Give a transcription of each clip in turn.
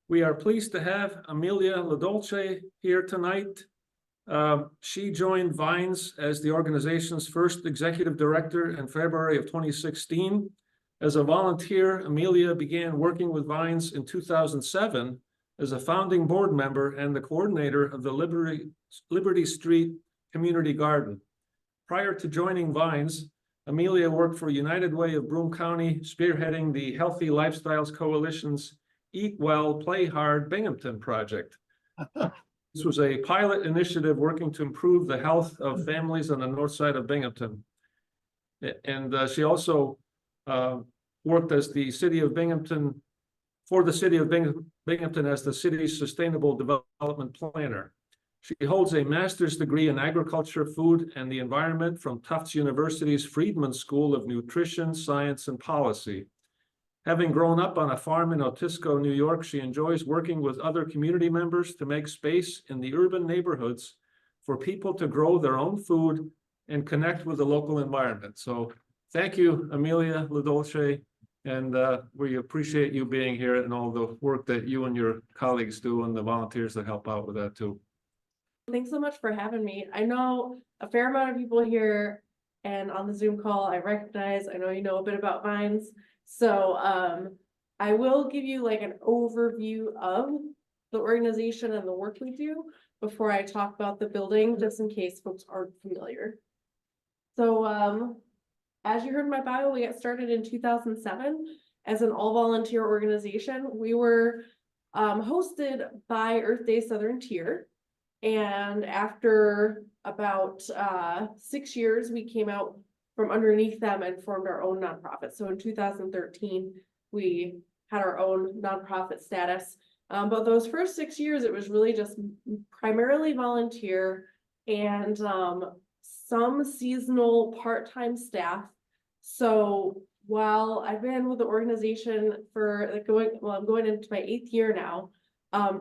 We are pleased to have Amelia LoDolce here tonight. She joined VINES as the organization's first executive director in February of 2016. As a volunteer, Amelia began working with VINES in 2007 as a founding board member and the coordinator of the Liberty Street Community Garden. Prior to joining VINES, Amelia worked for United Way of Broome County, spearheading the Healthy Lifestyles Coalition's Eat Well, Play Hard Binghamton project. This was a pilot initiative working to improve the health of families on the north side of Binghamton. And she also worked as the City of Binghamton, for the City of Binghamton as the city's sustainable development planner. She holds a master's degree in agriculture, food, and the environment from Tufts University's Friedman School of Nutrition, Science, and Policy. Having grown up on a farm in Otisco, New York, she enjoys working with other community members to make space in the urban neighborhoods for people to grow their own food and connect with the local environment. So thank you, Amelia LoDolce, and we appreciate you being here and all the work that you and your colleagues do and the volunteers that help out with that too. Thanks so much for having me. I know a fair amount of people here and on the Zoom call I know you know a bit about VINES. So I will give you like an overview of the organization and the work we do before I talk about the building, just in case folks aren't familiar. So as you heard in my bio, we got started in 2007 as an all-volunteer organization. We were hosted by Earth Day Southern Tier. And after about 6 years, we came out from underneath them and formed our own nonprofit. So in 2013, we had our own nonprofit status. But those first 6 years, it was really just primarily volunteer and some seasonal part-time staff. So while I've been with the organization for I'm going into my 8th year now.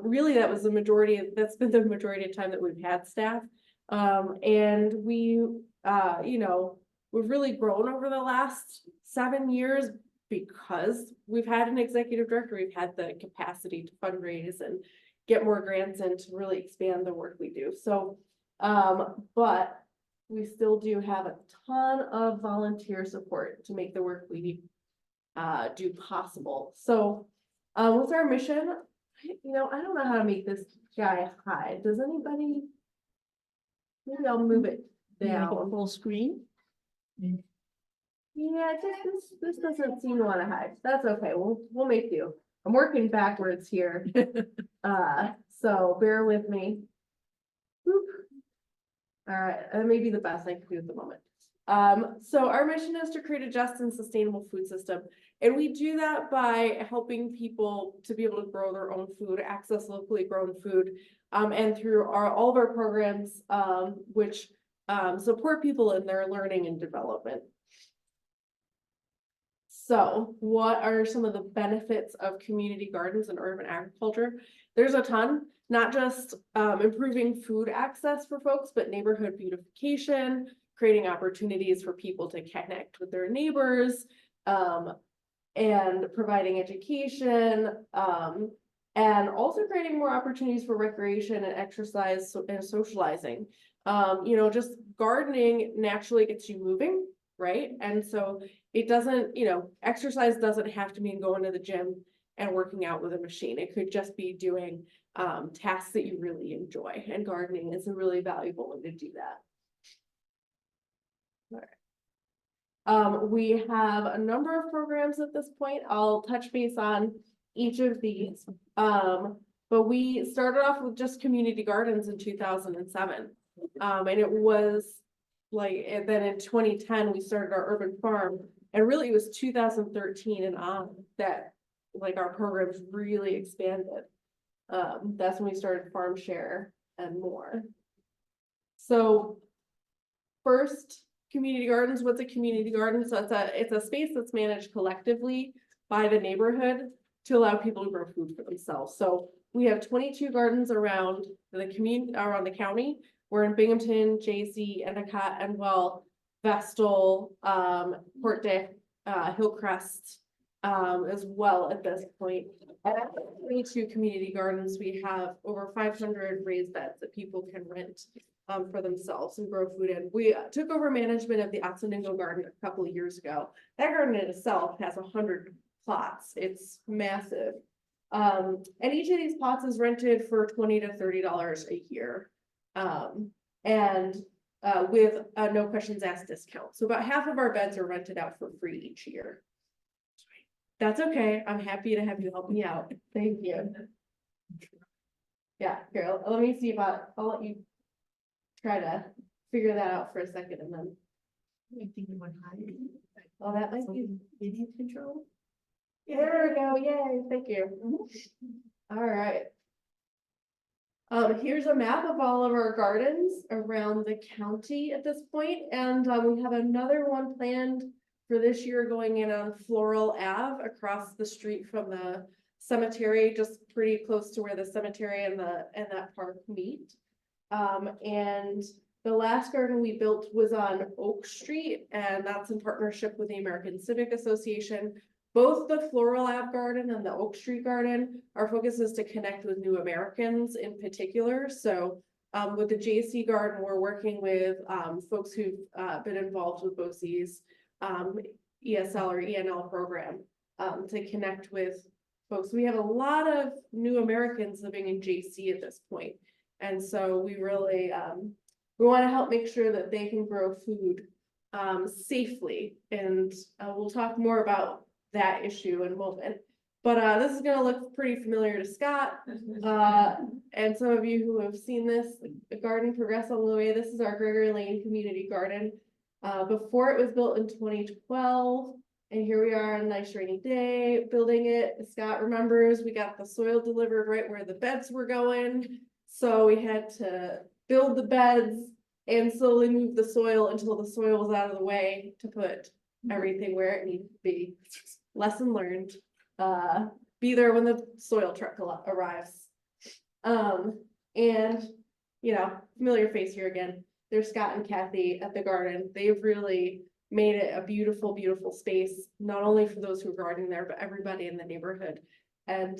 Really, that's been the majority of time that we've had staff. And we, we've really grown over the last 7 years because we've had an executive director. We've had the capacity to fundraise and get more grants and to really expand the work we do. So, but we still do have a ton of volunteer support to make the work we do possible. So, what's our mission? I don't know how to make this guy hide. Does anybody? Maybe I'll move it down. Make it full screen. Yeah, this doesn't seem to want to hide. That's okay. We'll make do. I'm working backwards here. So bear with me. Whoop. All right, that may be the best I can do at the moment. So our mission is to create a just and sustainable food system. And we do that by helping people to be able to grow their own food, access locally grown food, and through all of our programs, which support people in their learning and development. So what are some of the benefits of community gardens and urban agriculture? There's a ton, not just improving food access for folks, but neighborhood beautification, creating opportunities for people to connect with their neighbors, and providing education, and also creating more opportunities for recreation and exercise and socializing. Just gardening naturally gets you moving, right? And so it doesn't, exercise doesn't have to mean going to the gym and working out with a machine. It could just be doing tasks that you really enjoy, and gardening is a really valuable way to do that. All right. We have a number of programs at this point. I'll touch base on each of these. But we started off with just community gardens in 2007. And it was and then in 2010, we started our urban farm. And really it was 2013 and on that our programs really expanded. That's when we started Farm Share and more. So first, community gardens. What's a community garden? So it's a space that's managed collectively by the neighborhood to allow people to grow food for themselves. So we have 22 gardens around the county. We're in Binghamton, Jay-Z, Endicott, Endwell, Vestal, Port Dick, Hillcrest, as well at this point. At 22 community gardens, we have over 500 raised beds that people can rent for themselves and grow food in. We took over management of the Otisco garden a couple of years ago. That garden in itself has 100 plots. It's massive. And each of these plots is rented for $20 to $30 a year. With a no questions asked discount. So about half of our beds are rented out for free each year. That's okay. I'm happy to have you help me out. Thank you. Yeah, here, let me see about, I'll let you try to figure that out for a second and then. Oh, that might be video control. There we go. Yay. Thank you. All right. Here's a map of all of our gardens around the county at this point, and we have another one planned for this year going in on Floral Ave across the street from the cemetery, just pretty close to where the cemetery and that park meet. And the last garden we built was on Oak Street, and that's in partnership with the American Civic Association. Both the Floral Ave garden and the Oak Street garden, our focus is to connect with new Americans in particular. So with the JC garden, we're working with folks who've been involved with BOCES ESL or ENL program to connect with folks. We have a lot of new Americans living in JC at this point. And so we really, we want to help make sure that they can grow food safely. And we'll talk more about that issue in a moment. But this is going to look pretty familiar to Scott. And some of you who have seen this garden progress along the way, this is our Gregory Lane Community Garden. Before it was built in 2012, and here we are on a nice rainy day building it. Scott remembers we got the soil delivered right where the beds were going. So we had to build the beds and slowly move the soil until the soil was out of the way to put everything where it needed to be. Lesson learned. Be there when the soil truck arrives. And you know, familiar face here again. There's Scott and Kathy at the garden. They've really made it a beautiful, beautiful space, not only for those who are gardening there, but everybody in the neighborhood. And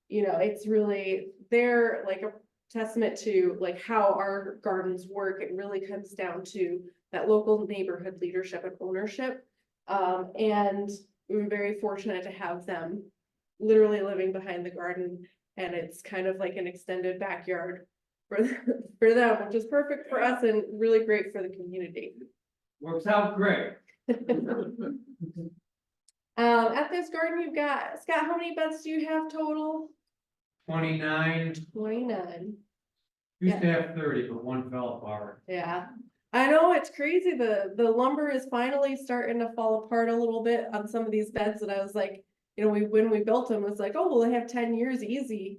you know, it's really, they're like a testament to like how our gardens work. It really comes down to that local neighborhood leadership and ownership. And we're very fortunate to have them literally living behind the garden, and it's kind of like an extended backyard for them, which is perfect for us and really great for the community. Works out great. At this garden, you've got, Scott, how many beds do you have total? 29. 29. Used to have 30, but one fell apart. Yeah, I know, it's crazy. The lumber is finally starting to fall apart a little bit on some of these beds. And I was like, you know, when we built them, it was like, oh, well, they have 10 years easy,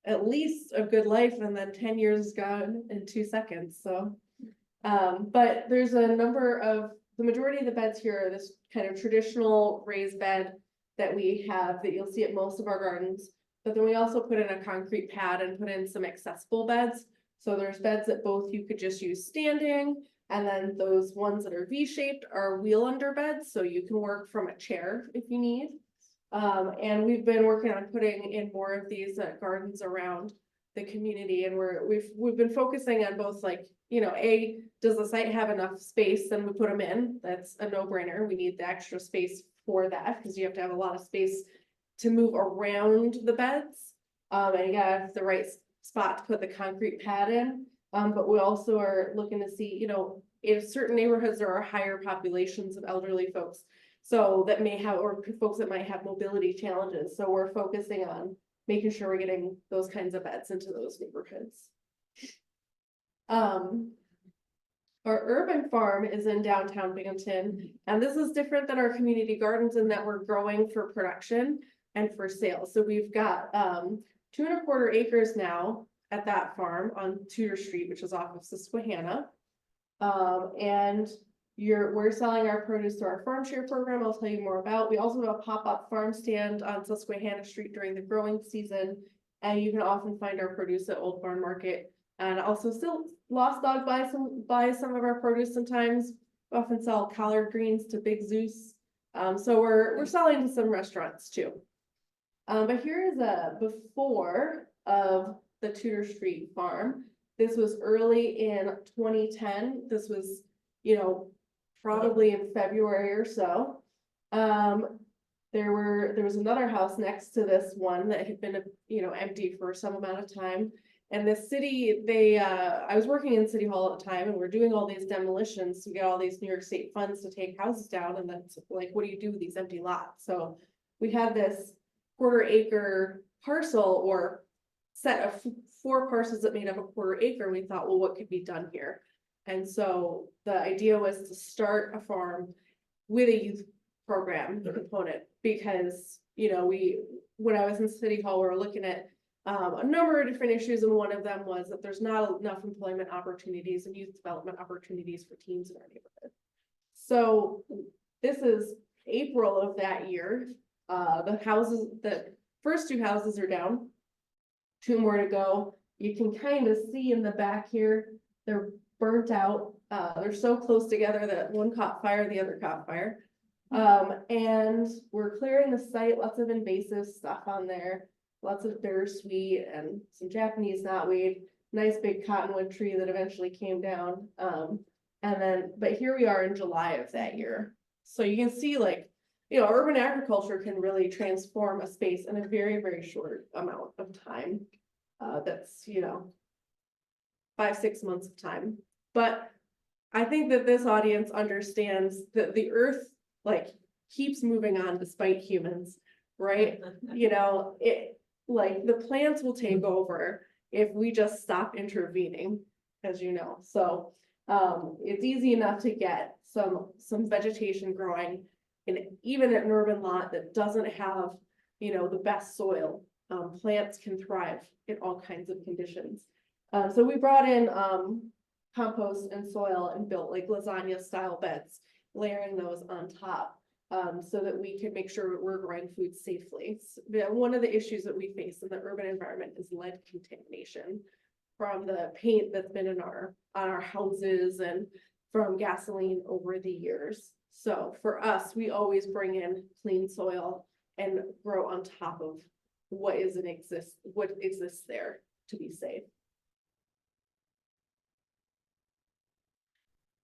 at least a good life. And then 10 years is gone in 2 seconds. So, but there's a number of, the majority of the beds here are this kind of traditional raised bed that we have that you'll see at most of our gardens. But then we also put in a concrete pad and put in some accessible beds. So there's beds that both you could just use standing, and then those ones that are V-shaped are wheel under beds, so you can work from a chair if you need. And we've been working on putting in more of these gardens around the community, and we've been focusing on both, like, you know, does the site have enough space? Then we put them in. That's a no-brainer. We need the extra space for that because you have to have a lot of space to move around the beds. And you gotta have the right spot to put the concrete pad in. But we also are looking to see, you know, if certain neighborhoods there are higher populations of elderly folks, so that may have, or folks that might have mobility challenges. So we're focusing on making sure we're getting those kinds of beds into those neighborhoods. Our urban farm is in downtown Binghamton, and this is different than our community gardens in that we're growing for production and for sale. So we've got 2¼ acres now at that farm on Tudor Street, which is off of Susquehanna. And we're selling our produce through our farm share program. I'll tell you more about. We also have a pop-up farm stand on Susquehanna Street during the growing season, and you can often find our produce at Old Barn Market. And also still Lost Dog buy some of our produce sometimes. We often sell collard greens to Big Zeus So we're selling to some restaurants too. But here is a before of the Tudor Street farm. This was early in 2010. This was, you know, probably in February or so. There was another house next to this one that had been, you know, empty for some amount of time. And the city, I was working in City Hall at the time, and we're doing all these demolitions to get all these New York State funds to take houses down. And then it's like, what do you do with these empty lots? So we had this 1/4 acre parcel or set of 4 parcels that made up a 1/4 acre. We thought, well, what could be done here? And so the idea was to start a farm with a youth program component, because, you know, when I was in City Hall, we were looking at a number of different issues, and one of them was that there's not enough employment opportunities and youth development opportunities for teens in our neighborhood. So this is April of that year. The first 2 houses are down, 2 more to go. You can kind of see in the back here, they're burnt out. They're so close together that one caught fire, the other caught fire. And we're clearing the site, lots of invasive stuff on there, lots of bittersweet and some Japanese knotweed, nice big cottonwood tree that eventually came down. But here we are in July of that year. So you can see, like, you know, urban agriculture can really transform a space in a very, very short amount of time. That's, you know, 5-6 months of time. But I think that this audience understands that the earth, like, keeps moving on despite humans, right? You know, like, the plants will take over if we just stop intervening, as you know. So it's easy enough to get some vegetation growing, and even an urban lot that doesn't have, you know, the best soil. Plants can thrive in all kinds of conditions. So we brought in compost and soil and built like lasagna style beds, layering those on top, so that we can make sure we're growing food safely. One of the issues that we face in the urban environment is lead contamination from the paint that's been on our houses and from gasoline over the years. So for us, we always bring in clean soil and grow on top of what exists there to be safe.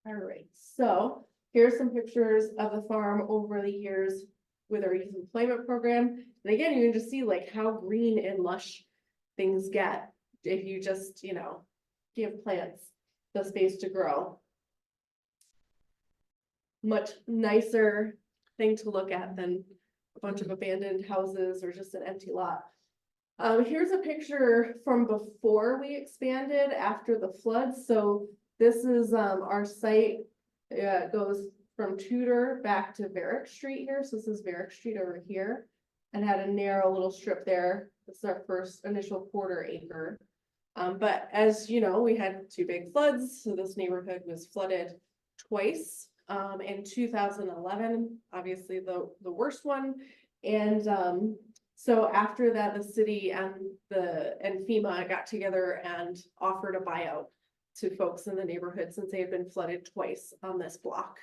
All right, so here's some pictures of the farm over the years with our youth employment program. And again, you can just see like how green and lush things get if you just, you know, give plants the space to grow. Much nicer thing to look at than a bunch of abandoned houses or just an empty lot. Here's a picture from before we expanded after the floods. So this is our site. It goes from Tudor back to Varick Street here. So this is Varick Street over here, and had a narrow little strip there. This is our first initial 1/4 acre. But as you know, we had 2 big floods. So this neighborhood was flooded twice. In 2011, obviously the worst one. And so after that, the city and FEMA got together and offered a buyout to folks in the neighborhood since they had been flooded twice on this block.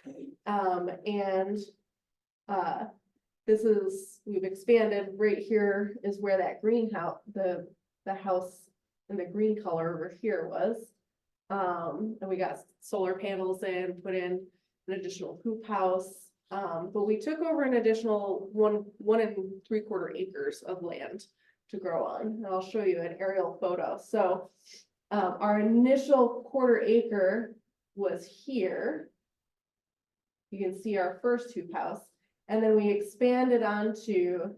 We've expanded. Right here is where that greenhouse, the house in the green color over here was. And we got solar panels in, put in an additional hoop house. But we took over an additional 1 3/4 acres of land to grow on. And I'll show you an aerial photo. So our initial 1/4 acre was here. You can see our first hoop house. And then we expanded onto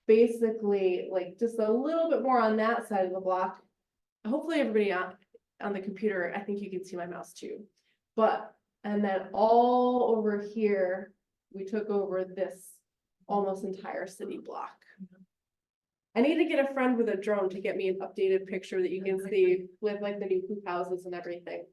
basically like just a little bit more on that side of the block. Hopefully everybody on the computer, I think you can see my mouse too. And then all over here, we took over this almost entire city block. I need to get a friend with a drone to get me an updated picture that you can see with like the new hoop houses and everything.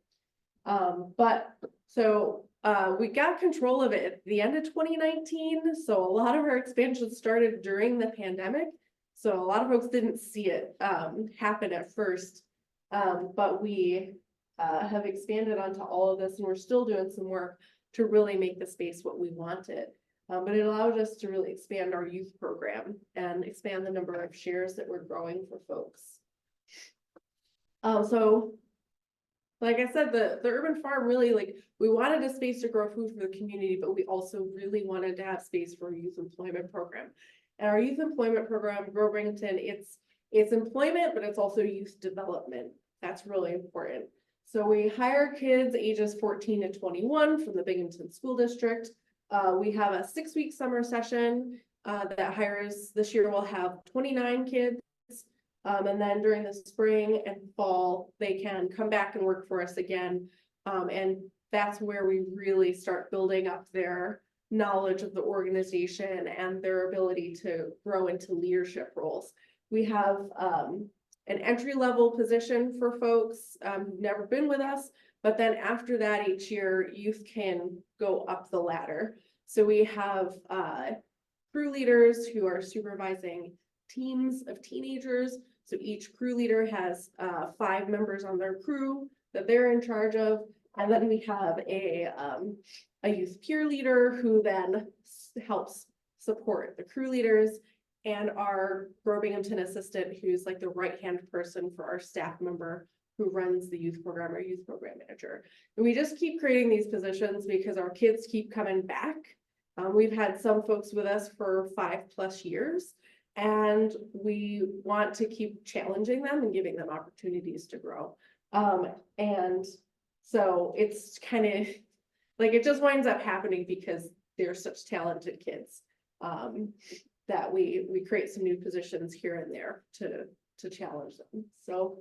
We got control of it at the end of 2019. So a lot of our expansion started during the pandemic. So a lot of folks didn't see it happen at first. But we have expanded onto all of this, and we're still doing some work to really make the space what we want it. But it allowed us to really expand our youth program and expand the number of shares that we're growing for folks. So like I said, the urban farm really, like, we wanted a space to grow food for the community, but we also really wanted to have space for a youth employment program. And our youth employment program, Grow Binghamton, it's employment, but it's also youth development. That's really important. So we hire kids ages 14 to 21 from the Binghamton School District. We have a 6-week summer session that hires, this year we'll have 29 kids. And then during the spring and fall, they can come back and work for us again. And that's where we really start building up their knowledge of the organization and their ability to grow into leadership roles. We have an entry-level position for folks who've never been with us, but then after that, each year, youth can go up the ladder. So we have crew leaders who are supervising teams of teenagers. So each crew leader has 5 members on their crew that they're in charge of. And then we have a youth peer leader who then helps support the crew leaders, and our Grow Binghamton assistant, who's like the right-hand person for our staff member who runs the youth program, our youth program manager. And we just keep creating these positions because our kids keep coming back. We've had some folks with us for 5+ years, and we want to keep challenging them and giving them opportunities to grow. And so it's kind of like, it just winds up happening because they're such talented kids, that we create some new positions here and there to challenge them. So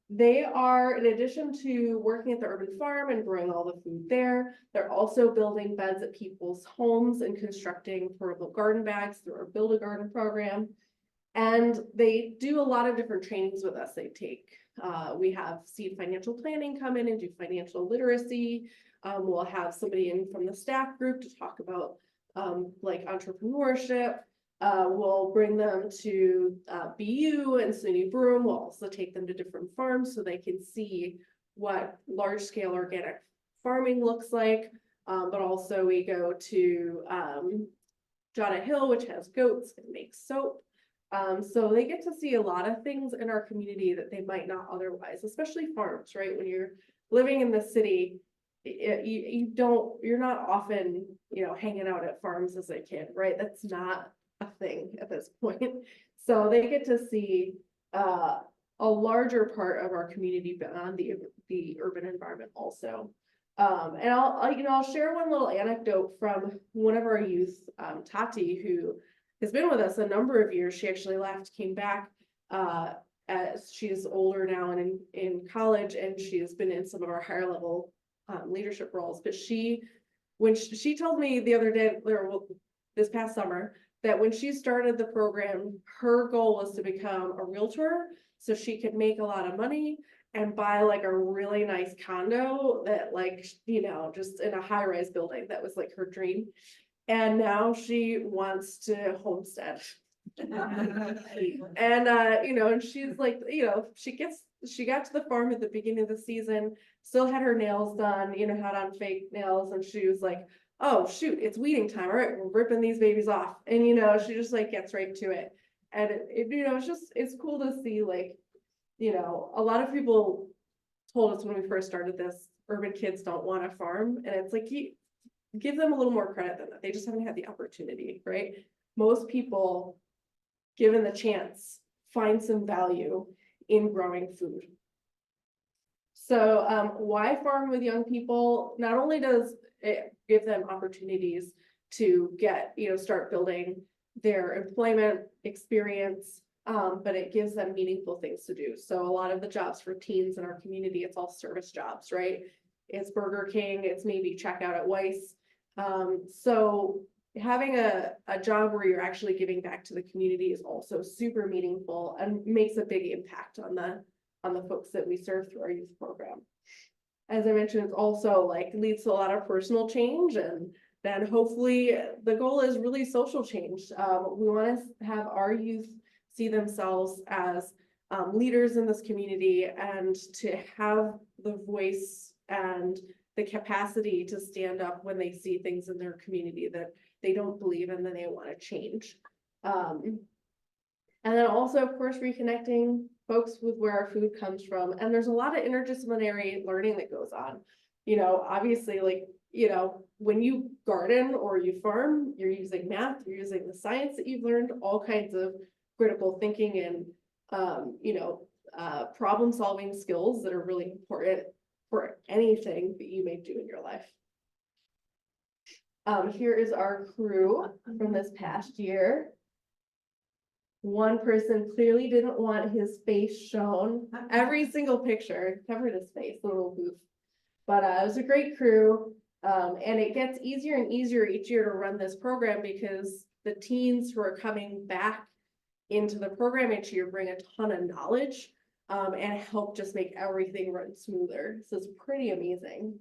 they are, in addition to working at the urban farm and growing all the food there, they're also building beds at people's homes and constructing portable garden bags through our Build a Garden program. And they do a lot of different trainings with us. They take, we have seed financial planning come in and do financial literacy. We'll have somebody in from the staff group to talk about like entrepreneurship. We'll bring them to BU and SUNY Broome. We'll also take them to different farms so they can see what large-scale organic farming looks like. But also we go to Jada Hill, which has goats and makes soap. So they get to see a lot of things in our community that they might not otherwise, especially farms, right? When you're living in the city, you're not often, hanging out at farms as a kid, right? That's not a thing at this point. So they get to see a larger part of our community beyond the urban environment also. And I'll share one little anecdote from one of our youth, Tati, who has been with us a number of years. She actually left, came back, as she's older now and in college, and she's been in some of our higher level leadership roles. But when she told me the other day, this past summer, that when she started the program, her goal was to become a realtor so she could make a lot of money and buy like a really nice condo that just in a high-rise building. That was like her dream. And now she wants to homestead. And and she's like, she got to the farm at the beginning of the season, still had her nails done, had on fake nails, and she was like, oh shoot, it's weeding time. All right, we're ripping these babies off. And she just like gets right to it. And it's cool to see, a lot of people told us when we first started this, urban kids don't want to farm. And it's like, you give them a little more credit than that. They just haven't had the opportunity, right? Most people, given the chance, find some value in growing food. So why farm with young people? Not only does it give them opportunities to start building their employment experience, but it gives them meaningful things to do. So a lot of the jobs for teens in our community, it's all service jobs, right? It's Burger King, it's maybe checkout at Weiss. So having a job where you're actually giving back to the community is also super meaningful and makes a big impact on the folks that we serve through our youth program. As I mentioned, it's also leads to a lot of personal change, and then hopefully the goal is really social change. We want to have our youth see themselves as leaders in this community and to have the voice and the capacity to stand up when they see things in their community that they don't believe in, then they want to change. And then also, of course, reconnecting folks with where our food comes from. And there's a lot of interdisciplinary learning that goes on. You know, obviously, like, you know, when you garden or you farm, you're using math, you're using the science that you've learned, all kinds of critical thinking and, you know, problem solving skills that are really important for anything that you may do in your life. Here is our crew from this past year. One person clearly didn't want his face shown. Every single picture covered his face, a little booth. But it was a great crew. And it gets easier and easier each year to run this program because the teens who are coming back into the program each year bring a ton of knowledge and help just make everything run smoother. So it's pretty amazing.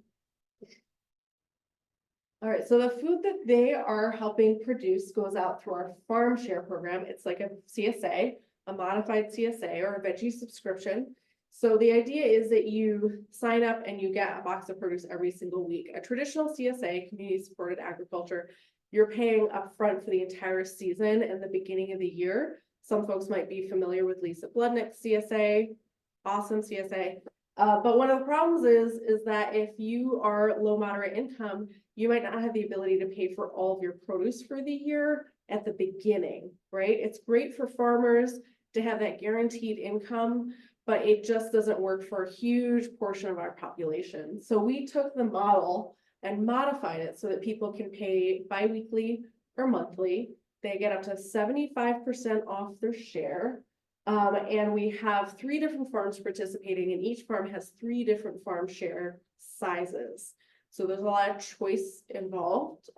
All right, so the food that they are helping produce goes out through our farm share program. It's like a CSA, a modified CSA or a veggie subscription. So the idea is that you sign up and you get a box of produce every single week. A traditional CSA, community supported agriculture, you're paying upfront for the entire season and the beginning of the year. Some folks might be familiar with Lisa Bludnick's CSA, awesome CSA. But one of the problems is that if you are low moderate income, you might not have the ability to pay for all of your produce for the year at the beginning, right? It's great for farmers to have that guaranteed income, but it just doesn't work for a huge portion of our population. So we took the model and modified it so that people can pay biweekly or monthly. They get up to 75% off their share. And we have 3 different farms participating, and each farm has 3 different farm share sizes. So there's a lot of choice involved,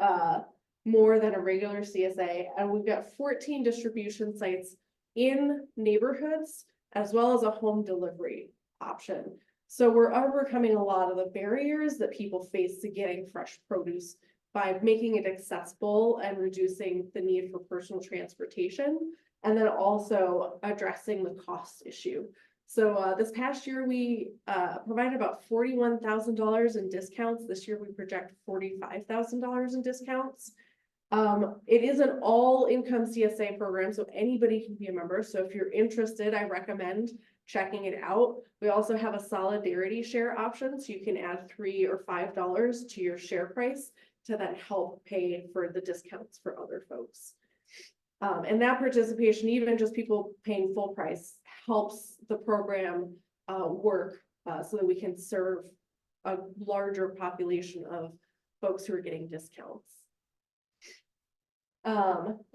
more than a regular CSA. And we've got 14 distribution sites in neighborhoods, as well as a home delivery option. So we're overcoming a lot of the barriers that people face to getting fresh produce by making it accessible and reducing the need for personal transportation, and then also addressing the cost issue. So this past year, we provided about $41,000 in discounts. This year, we project $45,000 in discounts. It is an all-income CSA program, so anybody can be a member. So if you're interested, I recommend checking it out. We also have a solidarity share option, so you can add $3 or $5 to your share price to then help pay for the discounts for other folks. And that participation, even just people paying full price, helps the program work so that we can serve a larger population of folks who are getting discounts. All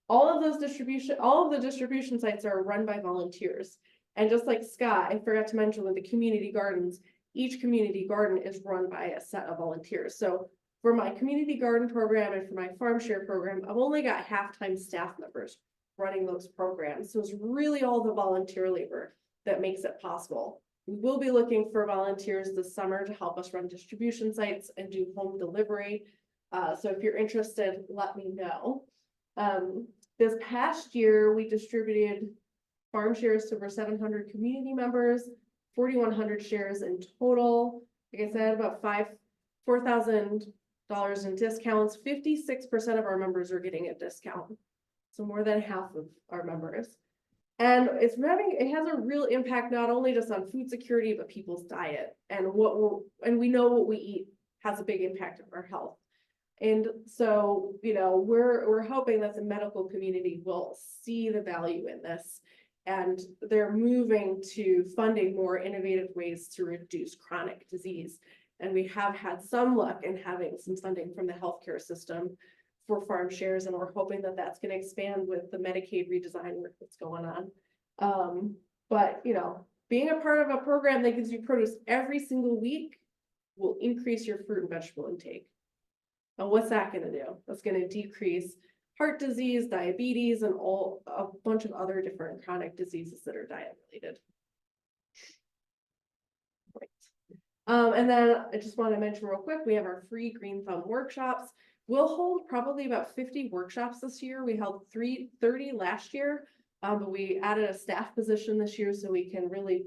of the distribution sites are run by volunteers. And just like Scott, I forgot to mention with the community gardens, each community garden is run by a set of volunteers. So for my community garden program and for my farm share program, I've only got half-time staff members running those programs. So it's really all the volunteer labor that makes it possible. We will be looking for volunteers this summer to help us run distribution sites and do home delivery. So if you're interested, let me know. This past year, we distributed farm shares to over 700 community members, 4,100 shares in total. Like I said, about $4,000 in discounts. 56% of our members are getting a discount. So more than half of our members. And it has a real impact, not only just on food security, but people's diet and we know what we eat has a big impact on our health. And so, you know, we're hoping that the medical community will see the value in this, and they're moving to funding more innovative ways to reduce chronic disease. And we have had some luck in having some funding from the healthcare system for farm shares, and we're hoping that that's going to expand with the Medicaid redesign work that's going on. But, you know, being a part of a program that gives you produce every single week will increase your fruit and vegetable intake. And what's that going to do? That's going to decrease heart disease, diabetes, and a bunch of other different chronic diseases that are diet related. Right. And then I just want to mention real quick, we have our free Green Thumb workshops. We'll hold probably about 50 workshops this year. We held 30 last year, but we added a staff position this year so we can really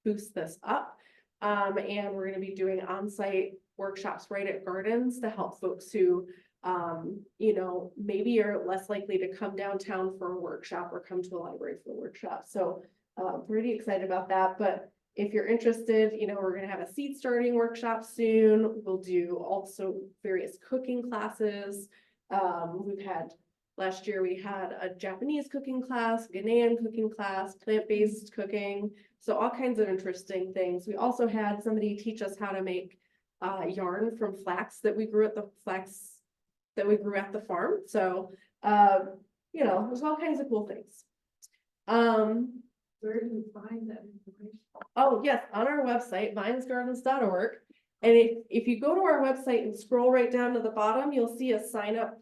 boost this up. And we're going to be doing on-site workshops right at gardens to help folks who, you know, maybe are less likely to come downtown for a workshop or come to a library for a workshop. So pretty excited about that. But if you're interested, you know, we're gonna have a seed starting workshop soon. We'll do also various cooking classes. Last year we had a Japanese cooking class, Ghanaian cooking class, plant-based cooking. So all kinds of interesting things. We also had somebody teach us how to make yarn from flax that we grew at the farm. So, you know, there's all kinds of cool things. Where do you find that information? Oh, yes, on our website, vinesgardens.org. And if you go to our website and scroll right down to the bottom, you'll see a sign up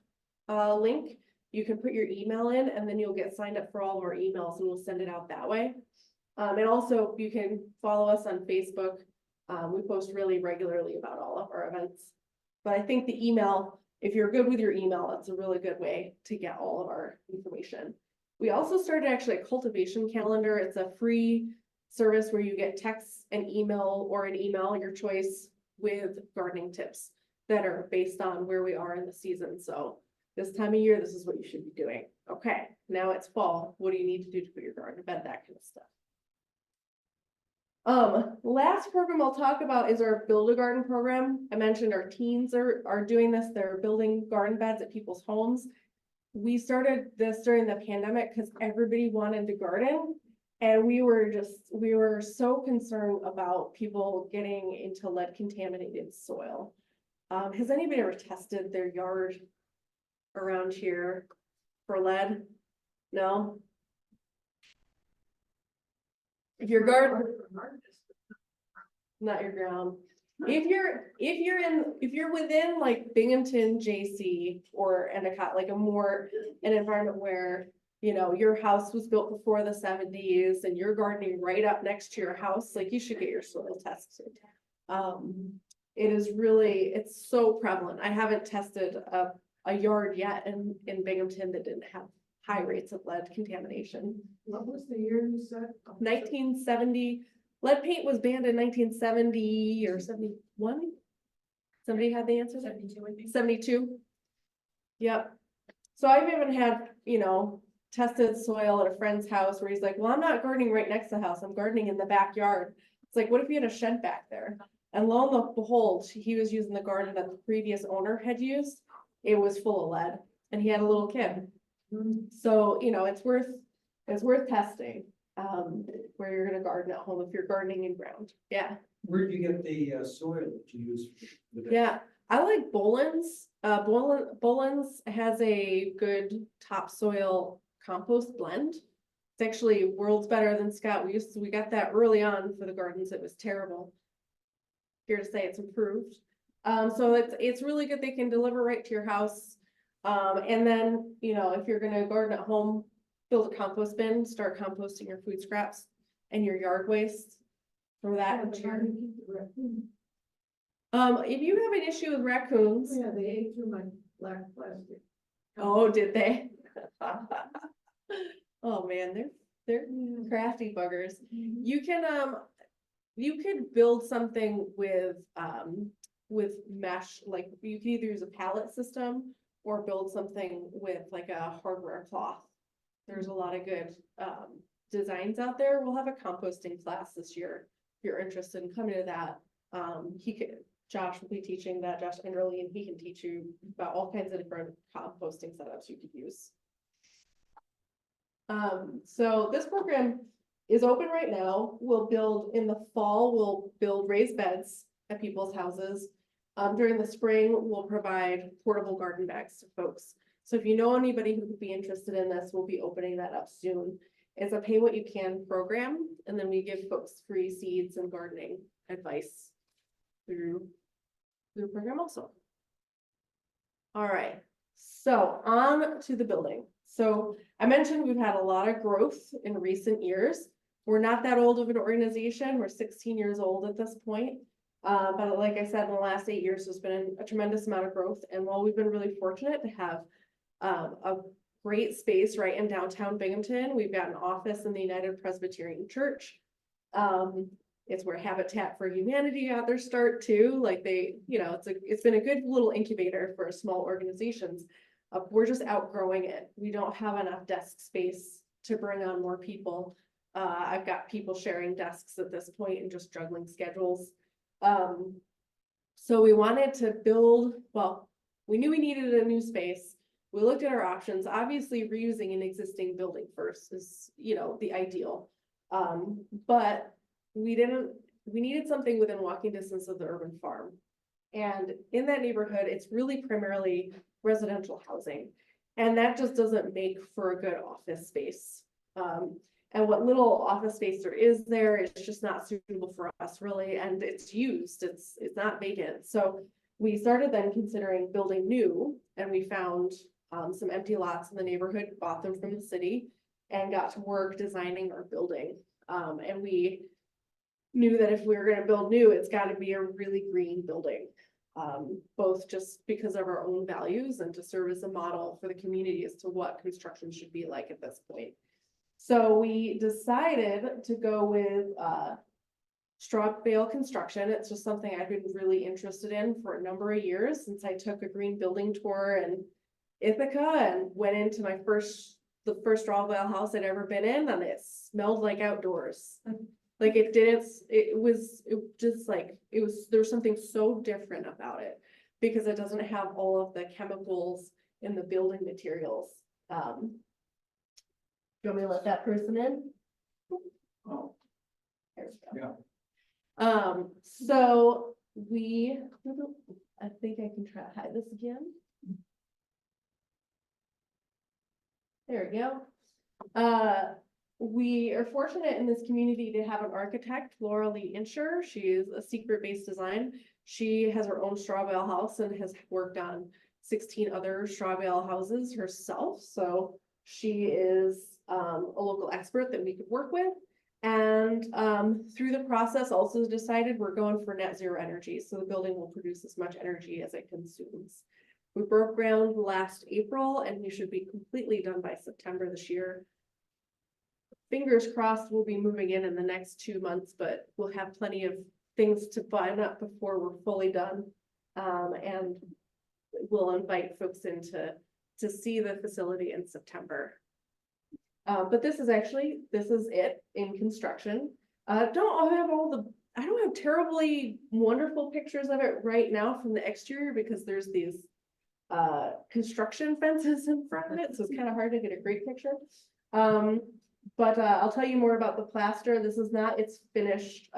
link. You can put your email in and then you'll get signed up for all of our emails and we'll send it out that way. And also you can follow us on Facebook. We post really regularly about all of our events. But I think the email, if you're good with your email, that's a really good way to get all of our information. We also started actually a cultivation calendar. It's a free service where you get texts and email or an email, your choice, with gardening tips that are based on where we are in the season. So this time of year, this is what you should be doing. Okay, now it's fall. What do you need to do to put your garden to bed? That kind of stuff. Last program I'll talk about is our Build a Garden program. I mentioned our teens are doing this. They're building garden beds at people's homes. We started this during the pandemic because everybody wanted to garden. And we were so concerned about people getting into lead contaminated soil. Has anybody ever tested their yard around here for lead? No? If your garden, not your ground. If you're within like Binghamton, JC or Endicott, like an environment where, you know, your house was built before the 70s and you're gardening right up next to your house, like you should get your soil tested. It's so prevalent. I haven't tested a yard yet in Binghamton that didn't have high rates of lead contamination. What was the year you said? 1970, lead paint was banned in 1970 or 71. Somebody had the answer? 72, I think. 72. Yep. So I've even had, you know, tested soil at a friend's house where he's like, well, I'm not gardening right next to the house. I'm gardening in the backyard. It's like, what if you had a shed back there? And lo and behold, he was using the garden that the previous owner had used. It was full of lead and he had a little kid. So, you know, it's worth testing where you're going to garden at home if you're gardening in ground. Yeah. Where did you get the soil that you use? Yeah, I like Boland's. Boland's has a good topsoil compost blend. It's actually worlds better than Scott. We got that early on for the gardens. It was terrible. Here to say it's improved. So it's really good. They can deliver right to your house. And then, you know, if you're gonna garden at home, build a compost bin, start composting your food scraps and your yard waste. Throw that into your. If you have an issue with raccoons. Yeah, they ate through my black plastic. Oh, did they? Oh man, they're crafty buggers. You could build something with mesh, like you can either use a pallet system or build something with like a hardware cloth. There's a lot of good designs out there. We'll have a composting class this year. If you're interested in coming to that, Josh will be teaching that, Josh Enderly, and he can teach you about all kinds of different composting setups you could use. So this program is open right now. In the fall, we'll build raised beds at people's houses. During the spring, we'll provide portable garden bags to folks. So if you know anybody who could be interested in this, we'll be opening that up soon. It's a pay what you can program, and then we give folks free seeds and gardening advice through the program also. All right, so on to the building. So I mentioned we've had a lot of growth in recent years. We're not that old of an organization. We're 16 years old at this point. But like I said, in the last 8 years, there's been a tremendous amount of growth. And while we've been really fortunate to have a great space right in downtown Binghamton, we've got an office in the United Presbyterian Church. It's where Habitat for Humanity got their start too. Like they, it's been a good little incubator for small organizations. We're just outgrowing it. We don't have enough desk space to bring on more people. I've got people sharing desks at this point and just juggling schedules. So we wanted to build, well, we knew we needed a new space. We looked at our options. Obviously, reusing an existing building first is, the ideal. But we needed something within walking distance of the urban farm. And in that neighborhood, it's really primarily residential housing. And that just doesn't make for a good office space. And what little office space there is it's just not suitable for us really. And it's used, it's not vacant. So we started then considering building new, and we found some empty lots in the neighborhood, bought them from the city, and got to work designing our building. And we knew that if we were going to build new, it's got to be a really green building, both just because of our own values and to serve as a model for the community as to what construction should be like at this point. So we decided to go with straw bale construction. It's just something I've been really interested in for a number of years since I took a green building tour in Ithaca and went into the first straw bale house I'd ever been in, and it smelled like outdoors. Like there was something so different about it because it doesn't have all of the chemicals in the building materials. Do you want me to let that person in? Oh, There we go. yeah. So I think I can try to hide this again. There we go. We are fortunate in this community to have an architect, Laura Lee Insher. She is a secret-based design. She has her own straw bale house and has worked on 16 other straw bale houses herself. So she is a local expert that we could work with. And through the process also decided we're going for net zero energy. So the building will produce as much energy as it consumes. We broke ground last April and we should be completely done by September this year. Fingers crossed we'll be moving in the next 2 months, but we'll have plenty of things to button up before we're fully done. And we'll invite folks in to see the facility in September. But this is it in construction. I don't have terribly wonderful pictures of it right now from the exterior because there's these construction fences in front of it, so it's kind of hard to get a great picture. But I'll tell you more about the plaster. This is not its finished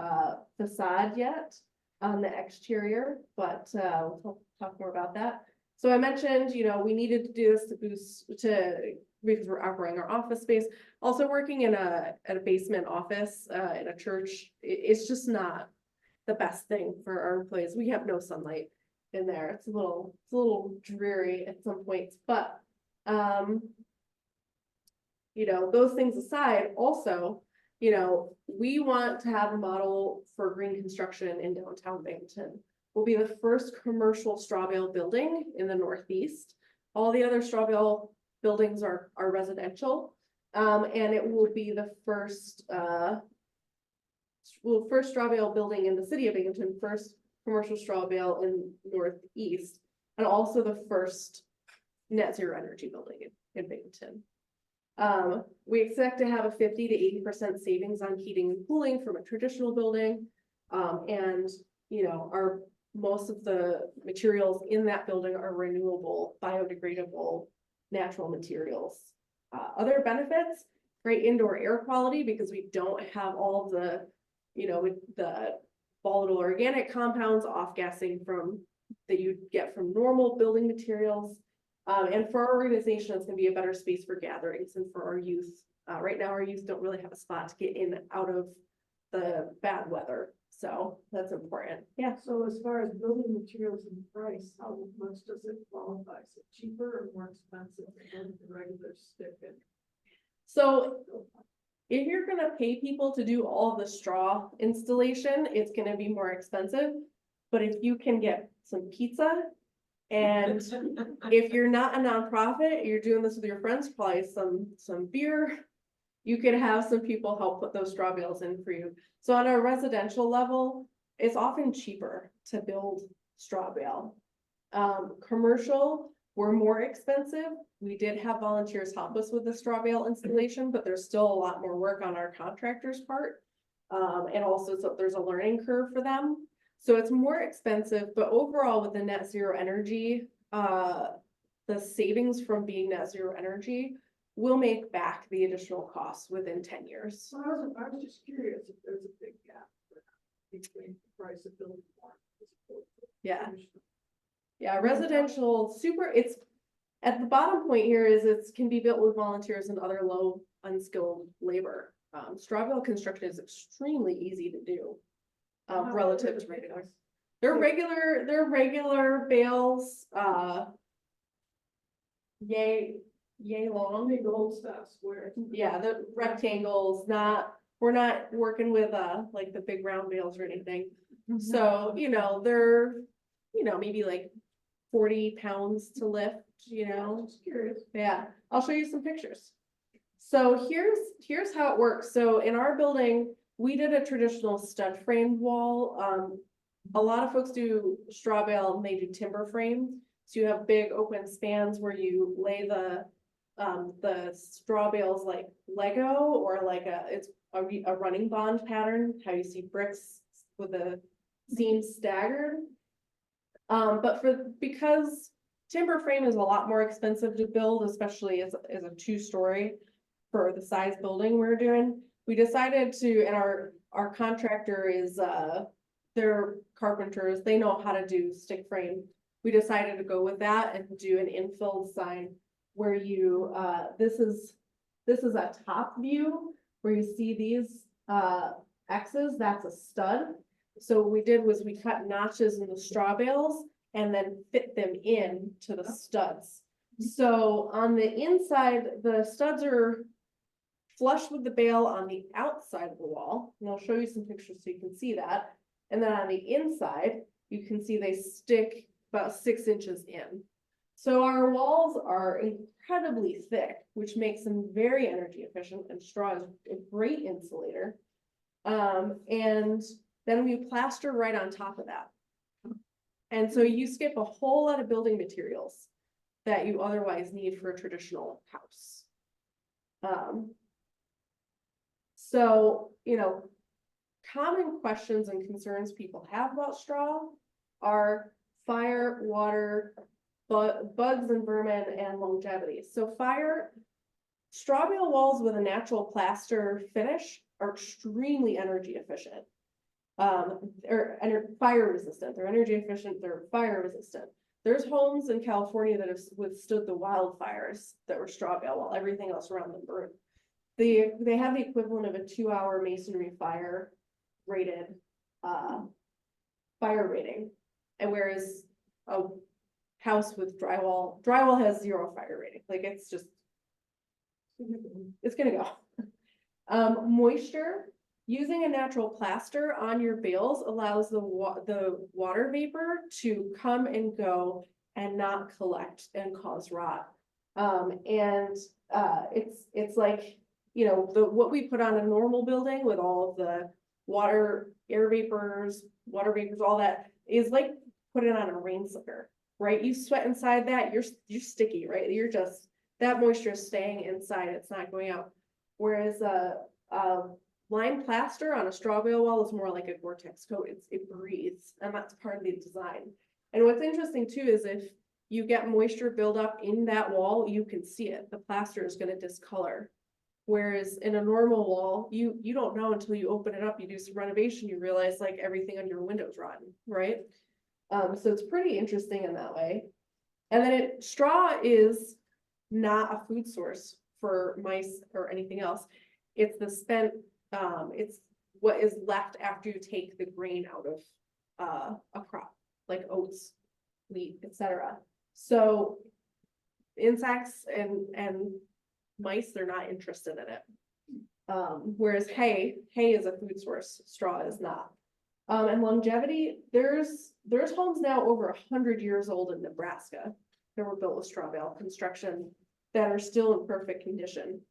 facade yet on the exterior, but we'll talk more about that. So I mentioned, we needed to do this because we're outgrowing our office space. Also working in a basement office in a church, it's just not the best thing for our employees. We have no sunlight in there. It's a little dreary at some points, but those things aside, also, we want to have a model for green construction in downtown Binghamton. We'll be the first commercial straw bale building in the Northeast. All the other straw bale buildings are residential, and it will be the first straw bale building in the city of Binghamton, first commercial straw bale in Northeast, and also the first net zero energy building in Binghamton. We expect to have a 50 to 80% savings on heating and cooling from a traditional building, and most of the materials in that building are renewable, biodegradable, natural materials. Other benefits, great indoor air quality because we don't have all the, with the volatile organic compounds off-gassing that you get from normal building materials. And for our organization, it's going to be a better space for gatherings and for our youth. Right now, our youth don't really have a spot to get in and out of the bad weather. So that's important. Yeah. So as far as building materials and price, how much does it qualify? Is it cheaper or more expensive than the regular stick? So if you're going to pay people to do all the straw installation, it's going to be more expensive. But if you can get some pizza, and if you're not a nonprofit, you're doing this with your friends, probably some beer, you could have some people help put those straw bales in for you. So on a residential level, it's often cheaper to build straw bale. Commercial were more expensive. We did have volunteers help us with the straw bale installation, but there's still a lot more work on our contractor's part. And also, so there's a learning curve for them. So it's more expensive, but overall with the net zero energy, the savings from being net zero energy will make back the additional costs within 10 years. So I was just curious if there's a big gap between the price of building one. as opposed to Yeah. traditional. Yeah, residential, it's, at the bottom point here is can be built with volunteers and other low unskilled labor. Straw bale construction is extremely easy to do. How Relative big to are the regular. bales? They're regular bales, yay long. Big old stuff where. Yeah, the rectangles, we're not working with, like the big round bales or anything. So, they're, maybe like 40 pounds to lift, Just curious. Yeah, I'll show you some pictures. So here's how it works. So in our building, we did a traditional stud framed wall. A lot of folks do straw bale and they do timber frame. So you have big open spans where you lay the straw bales like Lego or like it's a running bond pattern, how you see bricks with the seams staggered. But because timber frame is a lot more expensive to build, especially as a 2-story for the size building we're doing, we decided to, and our contractor is, they're carpenters, they know how to do stick frame. We decided to go with that and do an infill design where you, this is a top view where you see these, X's, that's a stud. So what we did was we cut notches in the straw bales and then fit them in to the studs. So on the inside, the studs are flush with the bale on the outside of the wall. And I'll show you some pictures so you can see that. And then on the inside, you can see they stick about 6 inches in. So our walls are incredibly thick, which makes them very energy efficient, and straw is a great insulator. And then we plaster right on top of that. And so you skip a whole lot of building materials that you otherwise need for a traditional house. So, common questions and concerns people have about straw are fire, water, bugs and vermin, and longevity. So straw bale walls with a natural plaster finish are extremely energy efficient. Or fire resistant. They're energy efficient, they're fire resistant. There's homes in California that have withstood the wildfires that were straw bale while everything else around them burned. They have the equivalent of a 2-hour masonry fire rated fire rating. And whereas a house with drywall has 0 fire rating. Like it's gonna go. Moisture. Using a natural plaster on your bales allows the water vapor to come and go and not collect and cause rot. It's like, what we put on a normal building with all of the air vapors, water vapors, all that is like putting on a rain slicker, right? You sweat inside that, you're sticky, right? That moisture is staying inside, it's not going out. Whereas lime plaster on a straw bale wall is more like a Gore-Tex coat. It breathes, and that's part of the design. And what's interesting too is if you get moisture buildup in that wall, you can see it. The plaster is going to discolor. Whereas in a normal wall, you don't know until you open it up, you do some renovation, you realize like everything on your window's rotten, right? So it's pretty interesting in that way. And then straw is not a food source for mice or anything else. It's the spent, it's what is left after you take the grain out of a crop, like oats, wheat, etc. So insects and mice, they're not interested in it. Whereas hay is a food source, straw is not. And longevity, there's homes now over 100 years old in Nebraska that were built with straw bale construction that are still in perfect condition.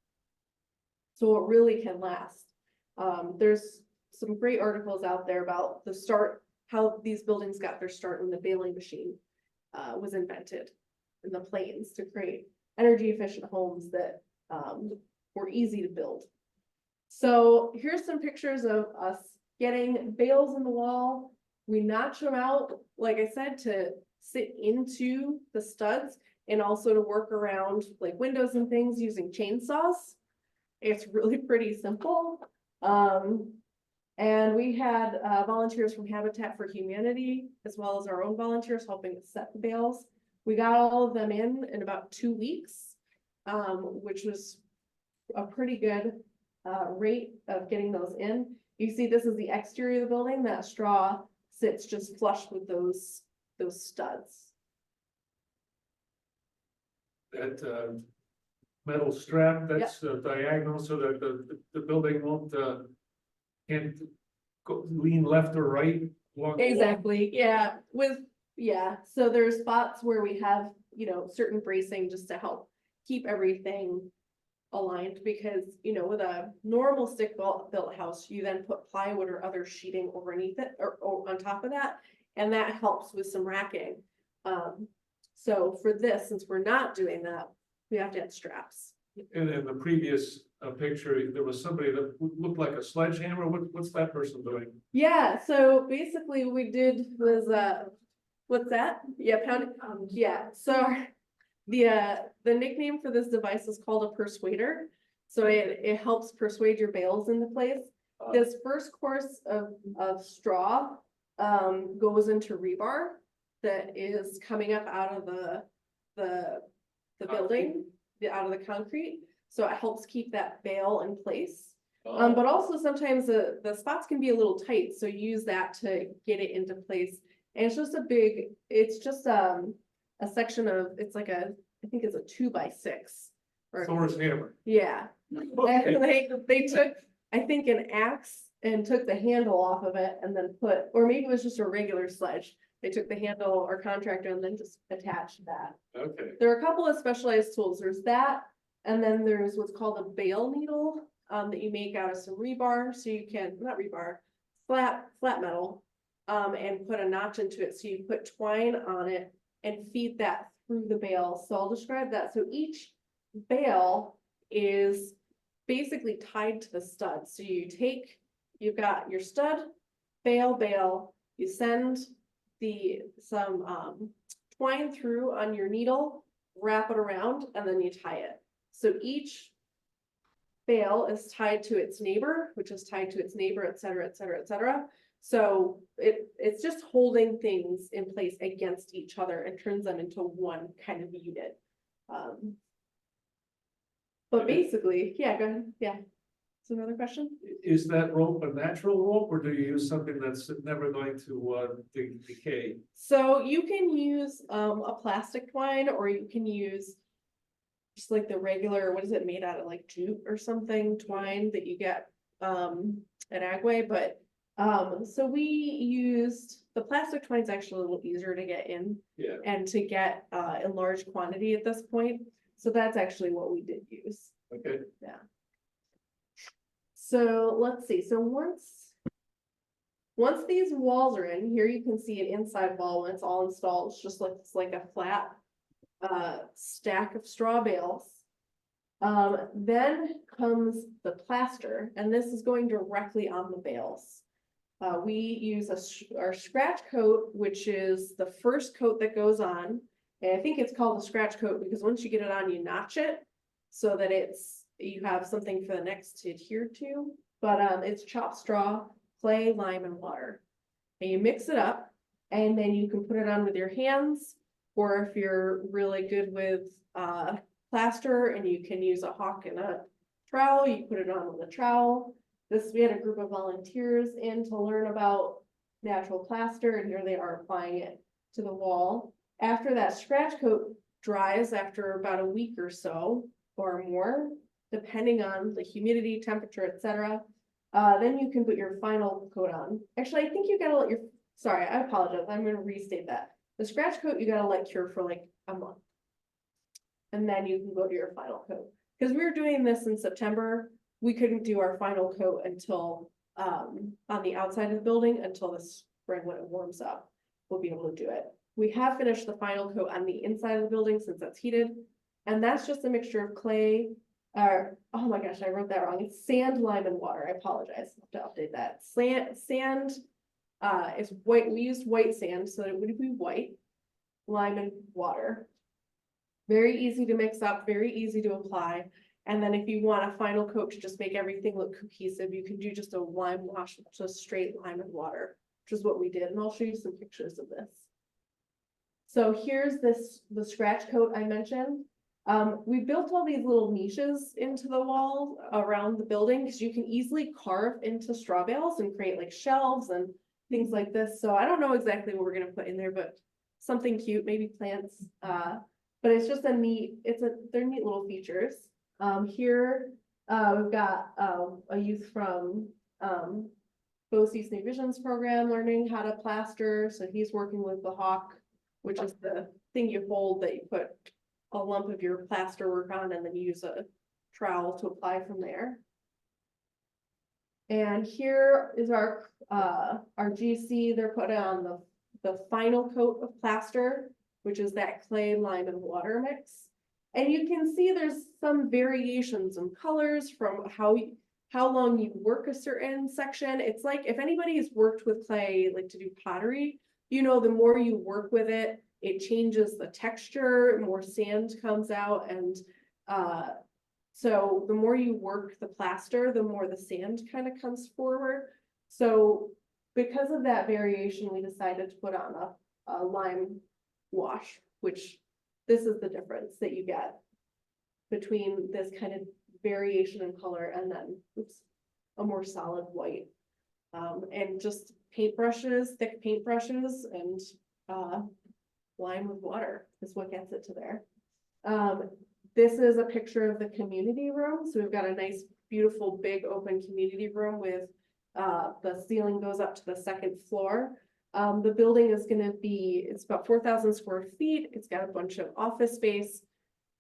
So it really can last. There's some great articles out there about how these buildings got their start when the baling machine was invented in the plains to create energy efficient homes that were easy to build. So here's some pictures of us getting bales in the wall. We notch them out, like I said, to sit into the studs and also to work around like windows and things using chainsaws. It's really pretty simple. And we had volunteers from Habitat for Humanity, as well as our own volunteers helping us set the bales. We got all of them in about 2 weeks, which was a pretty good rate of getting those in. You see, this is the exterior of the building. That straw sits just flush with those studs. That metal strap, that's diagonal so that the building won't can't lean left or right along the wall. Exactly, yeah, so there's spots where we have, certain bracing just to help keep everything aligned, because, with a normal stick built house, you then put plywood or other sheeting underneath it or on top of that, and that helps with some racking. So for this, since we're not doing that, we have to add straps. And in the previous picture, there was somebody that looked like a sledgehammer. What's that person doing? Yeah, so basically what we did was, what's that? Yeah, pound, yeah, so the nickname for this device is called a persuader. So it helps persuade your bales into place. This first course of straw goes into rebar that is coming up out of the building, out of the concrete. So it helps keep that bale in place. But also sometimes the spots can be a little tight, so use that to get it into place. And it's just a section of, it's like I think it's a 2x6. Thor's hammer. Yeah. Okay. And they took, I think, an axe and took the handle off of it and then or maybe it was just a regular sledge. They took the handle or contractor and then just attached that. Okay. There are a couple of specialized tools. There's that, and then there's what's called a bale needle that you make out of some rebar. So you can, not rebar, flat metal, and put a notch into it. So you put twine on it and feed that through the bale. So I'll describe that. So each bale is basically tied to the stud. So you've got your stud, bale, you send some twine through on your needle, wrap it around, and then you tie it. So each bale is tied to its neighbor, which is tied to its neighbor, et cetera, et cetera, et cetera. So it's just holding things in place against each other and turns them into one kind of unit. But basically, yeah, go ahead. Yeah. So another question? Is that rope a natural rope, or do you use something that's never going to decay? So you can use a plastic twine, or you can use just like the regular, what is it made out of, like jute or something, twine that you get at Agway. But so we used the plastic twine's actually a little easier to get in, Yeah. and to get in large quantity at this point. So that's actually what we did use. Okay. Yeah. So let's see. So once these walls are in, here you can see an inside wall when it's all installed. It's just looks like a flat stack of straw bales. Then comes the plaster, and this is going directly on the bales. We use our scratch coat, which is the first coat that goes on. And I think it's called a scratch coat because once you get it on, you notch it so that you have something for the next to adhere to. But it's chopped straw, clay, lime, and water. And you mix it up, and then you can put it on with your hands, or if you're really good with plaster and you can use a hawk and a trowel, you put it on with a trowel. We had a group of volunteers in to learn about natural plaster, and here they are applying it to the wall. After that scratch coat dries, after about a week or so or more, depending on the humidity, temperature, etc., then you can put your final coat on. Actually, I think you gotta let sorry, I apologize. I'm gonna restate that. The scratch coat, you gotta let cure for like a month. And then you can go to your final coat. Because we were doing this in September, we couldn't do our final coat until, on the outside of the building until the spring when it warms up. We'll be able to do it. We have finished the final coat on the inside of the building since that's heated. And that's just a mixture of clay, oh my gosh, I wrote that wrong. It's sand, lime, and water. I apologize. I have to update that. Sand is white. We used white sand, so it would be white, lime, and water. Very easy to mix up, very easy to apply. And then if you want a final coat to just make everything look cohesive, you can do just a lime wash, just straight lime and water, which is what we did. And I'll show you some pictures of this. So here's the scratch coat I mentioned. We built all these little niches into the wall around the building because you can easily carve into straw bales and create like shelves and things like this. So I don't know exactly what we're gonna put in there, but something cute, maybe plants. But it's just they're neat little features. Here we've got a youth from BOCES New Visions program learning how to plaster. So he's working with the hawk, which is the thing you hold that you put a lump of your plaster work on and then you use a trowel to apply from there. And here is our GC. They're putting on the final coat of plaster, which is that clay, lime, and water mix. And you can see there's some variations in colors from how long you work a certain section. It's like if anybody's worked with clay, like to do pottery, you know, the more you work with it, it changes the texture, more sand comes out. And so the more you work the plaster, the more the sand kind of comes forward. So because of that variation, we decided to put on a lime wash, which this is the difference that you get between this kind of variation in color and then a more solid white. And just paintbrushes, thick paintbrushes, and lime with water is what gets it to there. This is a picture of the community room. So we've got a nice, beautiful, big open community room with the ceiling goes up to the second floor. The building is going to be, it's about 4,000 square feet. It's got a bunch of office space,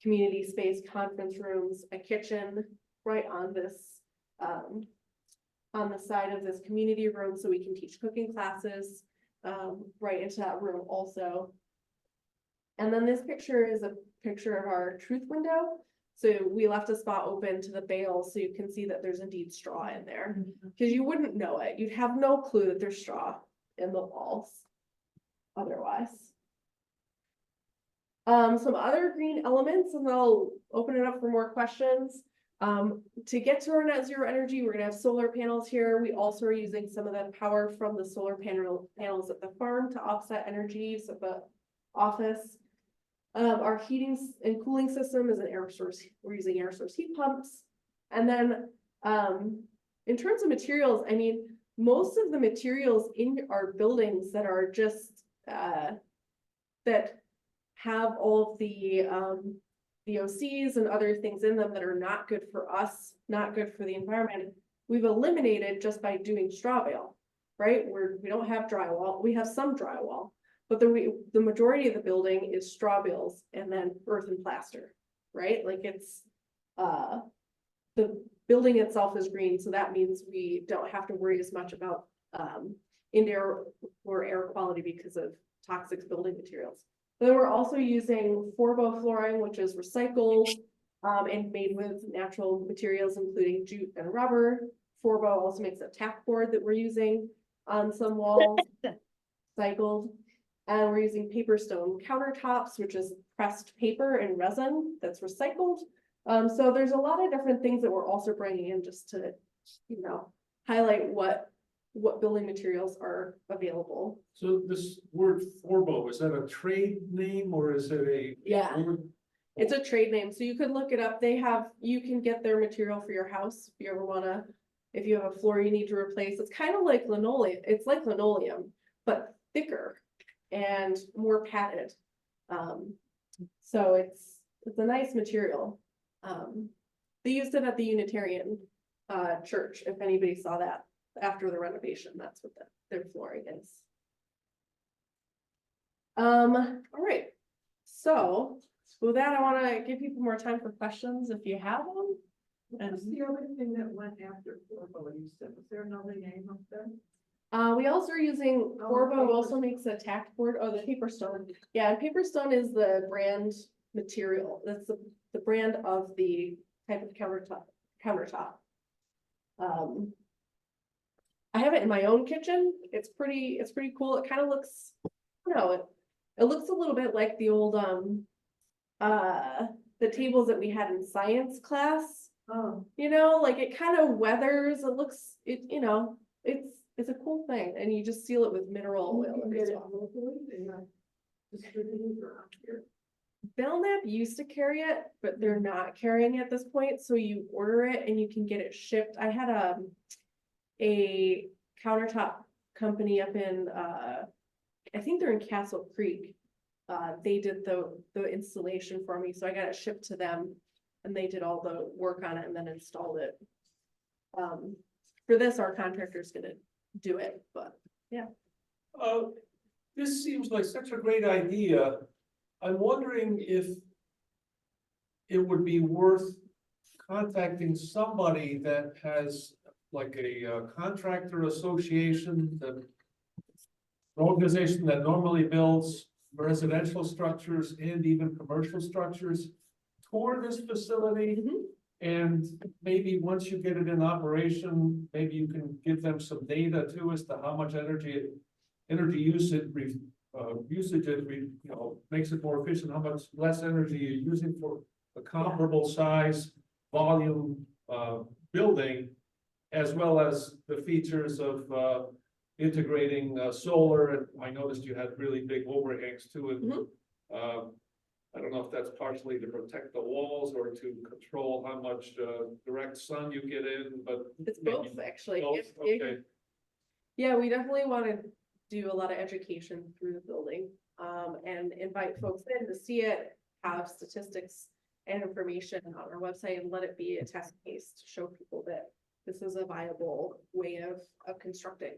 community space, conference rooms, a kitchen right on this, on the side of this community room. So we can teach cooking classes right into that room also. And then this picture is a picture of our truth window. So we left a spot open to the bale so you can see that there's indeed straw in there because you wouldn't know it. You'd have no clue that there's straw in the walls otherwise. Some other green elements, and I'll open it up for more questions. To get to our net zero energy, we're gonna have solar panels here. We also are using some of the power from the solar panels at the farm to offset energy use at the office. Our heating and cooling system is an air source. We're using air source heat pumps. And then in terms of materials, I mean, most of the materials in our buildings that are just that have all of the VOCs and other things in them that are not good for us, not good for the environment, we've eliminated just by doing straw bale, right? We don't have drywall. We have some drywall, but the majority of the building is straw bales and then earth and plaster, right? Like it's the building itself is green, so that means we don't have to worry as much about indoor or air quality because of toxic building materials. Then we're also using Forbo flooring, which is recycled and made with natural materials, including jute and rubber. Forbo also makes a tack board that we're using on some walls, cycled. And we're using paper stone countertops, which is pressed paper and resin that's recycled. So there's a lot of different things that we're also bringing in just to, you know, highlight what building materials are available. So this word Forbo, is that a trade name or is it a? Yeah. word? It's a trade name, so you could look it up. You can get their material for your house if you ever wanna, if you have a floor you need to replace. It's kind of like linoleum. It's like linoleum, but thicker and more padded. So it's a nice material. They used it at the Unitarian church, if anybody saw that after the renovation. That's what their flooring is. All right, so with that, I want to give people more time for questions if you have them. What's the other thing that went after Corbo, you said, was there another name up there? We also are using, Oh, Corbo paper. also makes a tack board, oh, the paper stone. Yeah, and paper stone is the brand material, that's the brand of the type of countertop. I have it in my own kitchen, it's pretty cool, it kind of looks, I don't know, it looks a little bit like the old, the tables that we had in science class, Oh, you know, like it kind of weathers, it looks, you know, it's a cool thing, and you just seal it with mineral you oil. can and get it stuff. locally, they have distributors around here. Belknap used to carry it, but they're not carrying it at this point, so you order it and you can get it shipped. I had a countertop company up in I think they're in Castle Creek. They did the installation for me, so I got it shipped to them and they did all the work on it and then installed it. For this, our contractor's gonna do it, but This seems like such a great idea. I'm wondering if it would be worth contacting somebody that has like a contractor association, that an organization that normally builds residential structures and even commercial structures, tour this facility. And maybe once you get it in operation, maybe you can give them some data too as to how much energy usage it makes it more efficient, how much less energy you're using for a comparable size volume building, as well as the features of integrating solar. And I noticed you had really big overhangs too, and I don't know if that's partially to protect the walls or to control how much direct sun you get in, but it's maybe both actually. both? Okay. Yeah, we definitely want to do a lot of education through the building, and invite folks in to see it, have statistics and information on our website, and let it be a test case to show people that this is a viable way of constructing.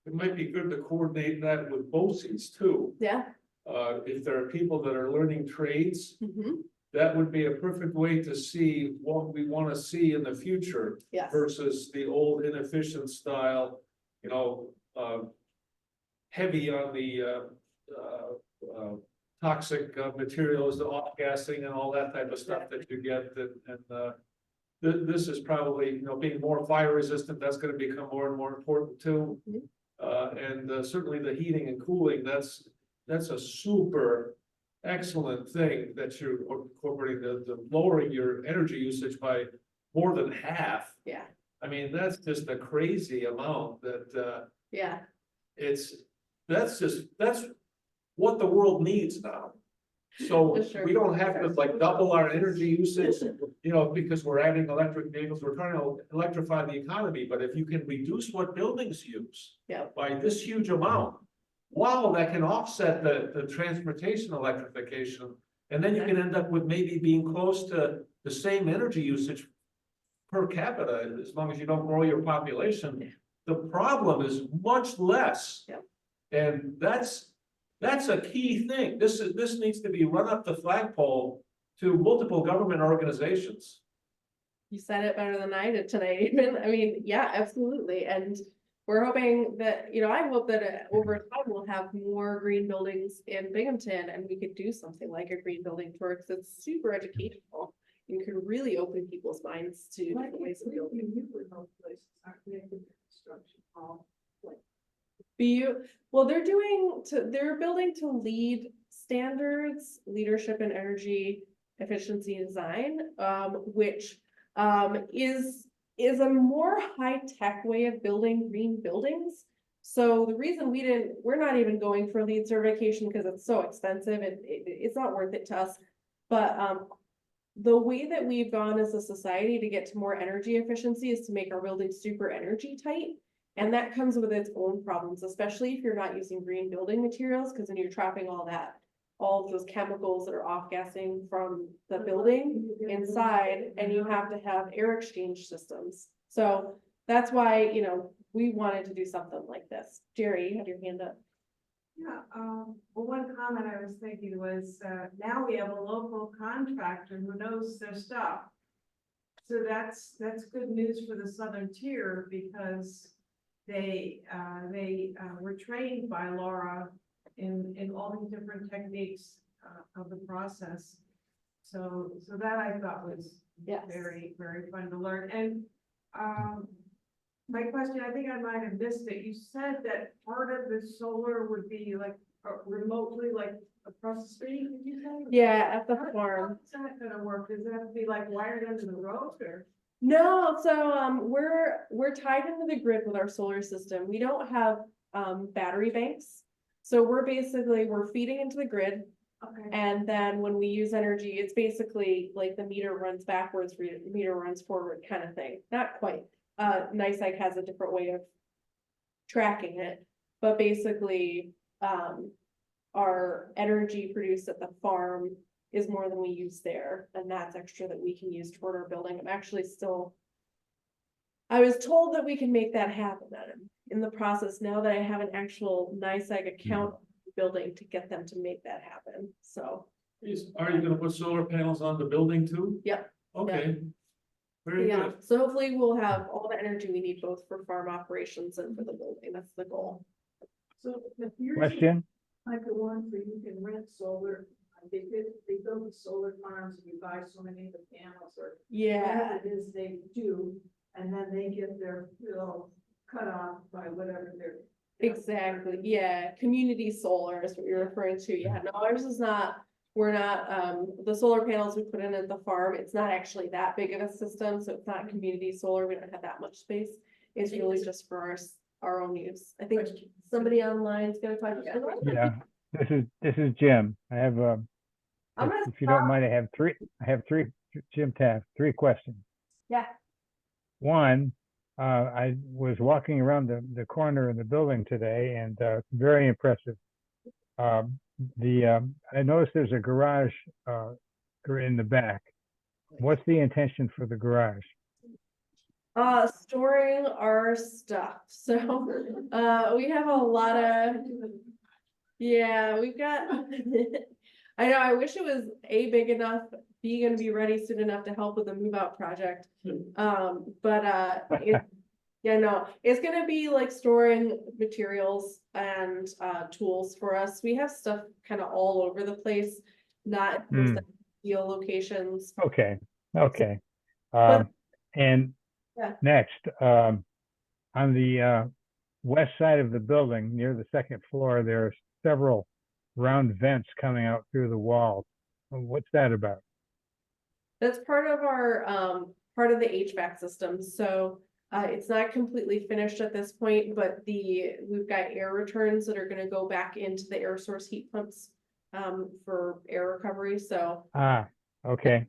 It might be good to coordinate that with BOCES too. Yeah. If there are people that are learning trades, that would be a perfect way to see what we want to see in the future Yes. versus the old inefficient style, heavy on the toxic materials, the off-gassing and all that type of stuff that you get. This is probably, being more fire resistant, that's going to become more and more important too. And certainly the heating and cooling, that's a super excellent thing that you're incorporating, the lowering your energy usage by more than half. Yeah. I mean, that's just a crazy amount that Yeah. that's what the world needs now. So For sure. we don't have to like double our energy usage, because we're adding electric vehicles, we're trying to electrify the economy, but if you can reduce what buildings use. Yeah. By this huge amount, wow, that can offset the transportation electrification. And then you can end up with maybe being close to the same energy usage per capita, as long as you don't grow your population. The problem is much less. Yep. And that's a key thing. This needs to be run up the flagpole to multiple government organizations. You said it better than I did tonight, even. I mean, yeah, absolutely. And we're hoping that, I hope that over time we'll have more green buildings in Binghamton, and we could do something like a green building tour, because it's super educational and could really open people's minds to different ways of building. You would know places aren't making construction all like. Well, they're building to LEED standards, leadership in energy efficiency and design, which is a more high-tech way of building green buildings. So the reason we're not even going for LEED certification, because it's so expensive and it's not worth it to us. But the way that we've gone as a society to get to more energy efficiency is to make our buildings super energy tight. And that comes with its own problems, especially if you're not using green building materials, because then you're trapping all of those chemicals that are off-gassing from the building inside, and you have to have air exchange systems. So that's why, we wanted to do something like this. Jerry, you had your hand up. Yeah, well, one comment I was thinking was, now we have a local contractor who knows their stuff. So that's good news for the southern tier because they were trained by Laura in all the different techniques of the process. So that I thought was Yes. very, very fun to learn. And my question, I think I might have missed it. You said that part of the solar would be like remotely, like across the street, did you say? Yeah, at the How's farm. that gonna work? Does it have to be like wired into the road or? No, so we're tied into the grid with our solar system. We don't have battery banks. So we're feeding into the grid, Okay. and then when we use energy, it's basically like the meter runs backwards, meter runs forward kind of thing. Not quite. NICEAG has a different way of tracking it, but basically, our energy produced at the farm is more than we use there, and that's extra that we can use toward our building. I was told that we can make that happen. I'm in the process now that I have an actual NICEAG account building to get them to make that happen, so. Are you gonna put solar panels on the building too? Yep. Okay. Very Yeah, good. so hopefully we'll have all the energy we need both for farm operations and for the building. That's the goal. So if you're. Question? Like the ones where you can rent solar, they build the solar farms and you buy so many of the panels or Yeah, whatever it is they do, and then they get their bill cut off by whatever they're. exactly. Yeah, community solar is what you're referring to. Yeah, no, ours is not, we're not, the solar panels we put in at the farm, it's not actually that big of a system, so it's not community solar. We don't have that much space. It's really just for our own use. I think somebody online is gonna talk. Yeah, this is Jim. I have I'm gonna if you don't mind, I have three, Jim Taft, 3 questions. Yeah. One, I was walking around the corner of the building today and very impressive. I noticed there's a garage in the back. What's the intention for the garage? Storing our stuff. So, we have a lot of, yeah, we've got, I know, I wish it was big enough, gonna be ready soon enough to help with the move out project. Yeah, no, it's gonna be like storing materials and tools for us. We have stuff kind of all over the place, not just ideal locations. Okay. But- And Yeah. next, on the west side of the building, near the 2nd floor, there are several round vents coming out through the wall. What's that about? That's part of our part of the HVAC system. So it's not completely finished at this point, but we've got air returns that are gonna go back into the air source heat pumps for air recovery. So Okay.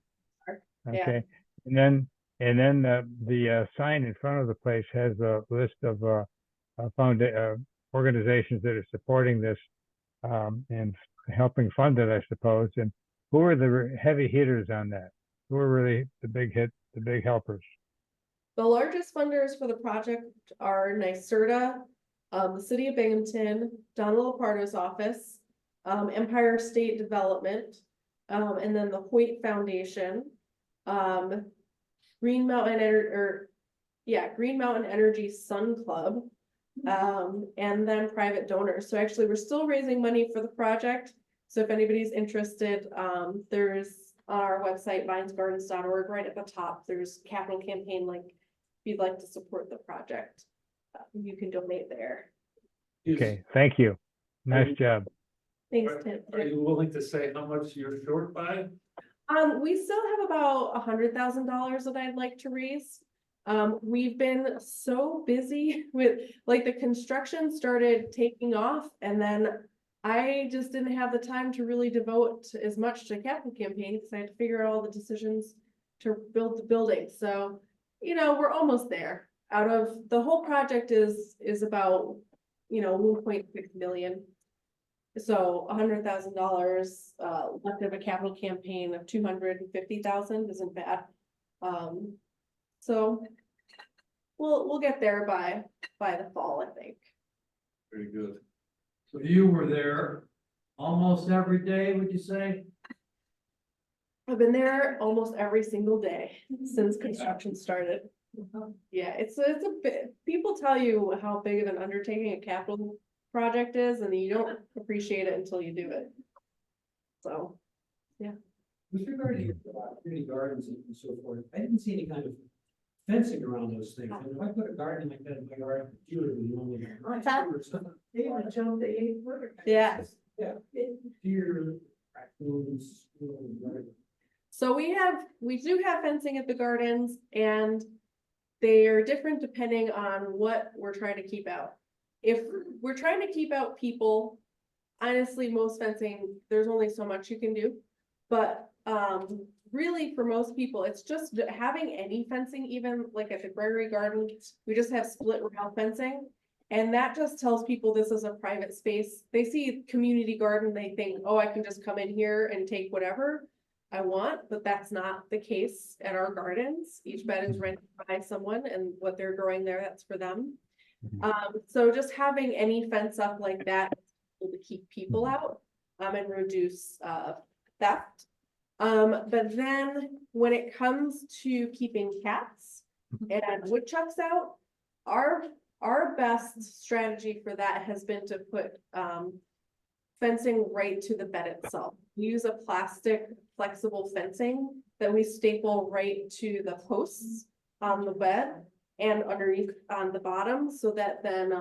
Yeah. Okay. And then the sign in front of the place has a list of organizations that are supporting this and helping fund it, I suppose. And who are the heavy hitters on that? Who are really the big helpers? the largest funders for the project are NYSERDA, the City of Binghamton, Don Lopardo's office, Empire State Development, and then the Hoyt Foundation, Green Mountain Energy Sun Club, and then private donors. So actually, we're still raising money for the project. So if anybody's interested, there's on our website, vinesgardens.org, right at the top, there's capital campaign link. If you'd like to support the project, you can donate there. Okay, thank you. Nice job. Thanks, Tim. Are you willing to say how much you're short by? We still have about $100,000 that I'd like to raise. We've been so busy with, like, the construction started taking off, and then I just didn't have the time to really devote as much to capital campaign because I had to figure out all the decisions to build the building. So, we're almost there. Out of the whole project is about, 1.6 million. So $100,000 left of a capital campaign of 250,000 isn't bad. So we'll get there by the fall, I think. Very good. So you were there almost every day, would you say? I've been there almost every single day since construction started. Yeah, it's a bit, people tell you how big of an undertaking a capital project is, and you don't appreciate it until you do it. So, With regard to community gardens and so forth, I didn't see any kind of fencing around those things. And if I put a garden like that in my yard, you would be only. They even jumped the 8 foot. yeah. Yeah. Deer, raccoons, whatever. So we do have fencing at the gardens, and they are different depending on what we're trying to keep out. If we're trying to keep out people, honestly, most fencing, there's only so much you can do. But really for most people, it's just having any fencing, even like at the Gregory Garden, we just have split rail fencing. And that just tells people this is a private space. They see community garden, they think, oh, I can just come in here and take whatever I want, but that's not the case at our gardens. Each bed is rented by someone, and what they're growing there, that's for them. So just having any fence up like that to keep people out, and reduce theft. But then when it comes to keeping cats and woodchucks out, our best strategy for that has been to put fencing right to the bed itself. We use a plastic flexible fencing that we staple right to the posts on the bed and underneath on the bottom, so that then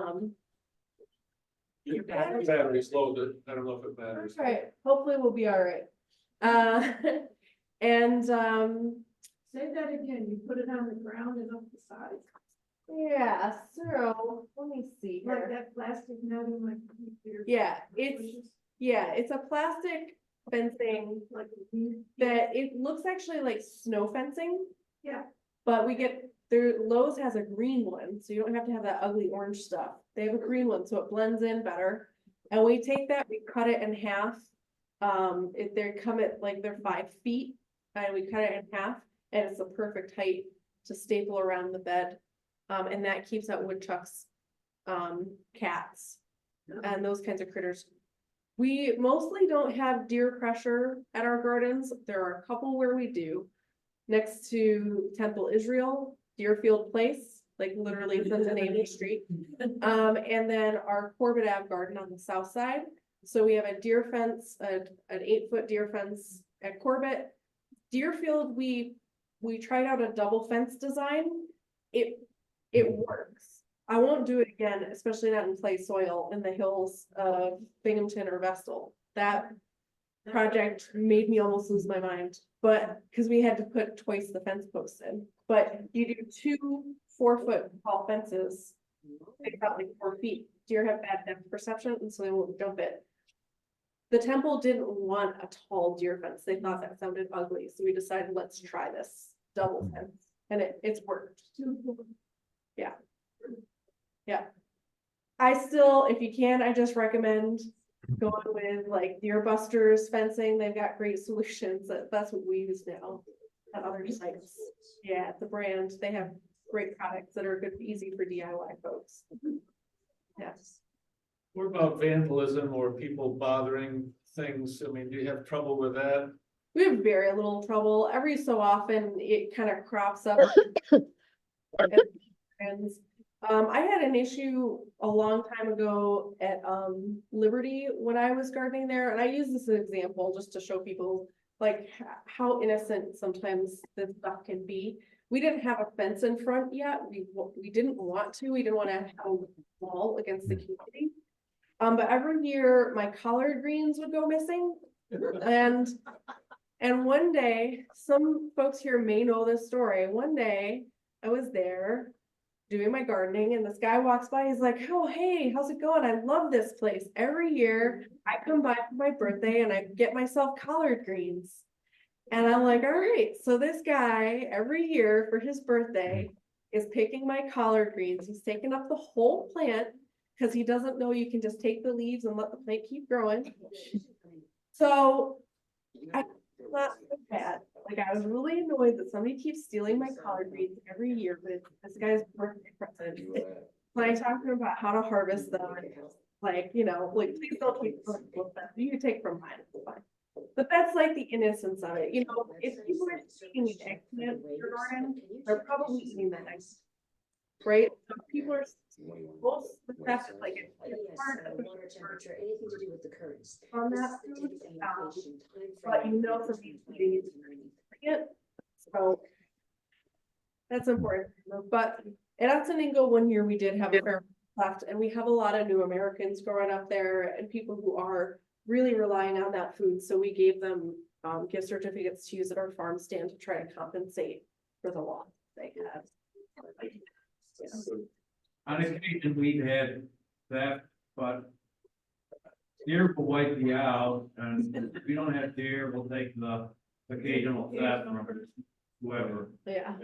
Your battery's loaded. I don't know if it matters. that's right. Hopefully we'll be all right. And Say that again, you put it on the ground and up the sides, yeah, so let me see like here. that plastic netting like. Yeah, it's a plastic fencing Like a weed. that it looks actually like snow fencing. Yeah. But we get, Lowe's has a green one, so you don't have to have that ugly orange stuff. They have a green one, so it blends in better. And we take that, we cut it in half. If they come at like they're 5 feet, and we cut it in half, and it's the perfect height to staple around the bed. And that keeps out woodchucks, cats, and those kinds of critters. We mostly don't have deer pressure at our gardens. There are a couple where we do. Next to Temple Israel, Deerfield Place, like literally from the name of the street. And then our Corbett Ave garden on the south side. So we have a deer fence, an 8-foot deer fence at Corbett. Deerfield, we tried out a double fence design. It works. I won't do it again, especially not in clay soil in the hills of Binghamton or Vestal. That project made me almost lose my mind, but because we had to put twice the fence posts in. But you do 2 4-foot tall fences, they got like 4 feet. Deer have bad depth perception, and so they won't jump it. The temple didn't want a tall deer fence. They thought that sounded ugly, so we decided let's try this double fence, and it's worked. Yeah. Yeah. I still, if you can, I just recommend going with like Deer Busters fencing. They've got great solutions. That's what we use now at other sites. Yeah, the brand, they have great products that are good, easy for DIY folks. Yes. What about vandalism or people bothering things? I mean, do you have trouble with that? We have very little trouble. Every so often it kind of crops up. I had an issue a long time ago at Liberty when I was gardening there, and I use this as an example just to show people like how innocent sometimes this stuff can be. We didn't have a fence in front yet. We didn't want to. We didn't want to have a wall against the community. But every year my collard greens would go missing, and one day, some folks here may know this story. One day I was there doing my gardening, and this guy walks by, he's like, oh, hey, how's it going? I love this place. Every year I come by for my birthday and I get myself collard greens. And I'm like, all right, so this guy every year for his birthday is picking my collard greens. He's taking up the whole plant because he doesn't know you can just take the leaves and let the plant keep growing. So I not so bad. Like, I was really annoyed that somebody keeps stealing my collard greens every year, but it's this guy's birthday present. When I talk to him about how to harvest them, like, you know, like, please don't take from them. You can take from mine, it's fine. But that's like the innocence of it, you know, if people are eating an eggplant in your garden, they're probably eating that egg. Right? So people are, most, that's like a part of the temperature, anything to do with the currents. on that food, but you know somebody's eating it. So that's important, but at Otisco 1 year, we did have a fair left, and we have a lot of new Americans growing up there and people who are really relying on that food, so we gave them gift certificates to use at our farm stand to try to compensate for the loss they had. Yeah. On occasion, we've had that, but deer will wipe you out, and if we don't have deer, we'll take the occasional theft from whoever. Yeah.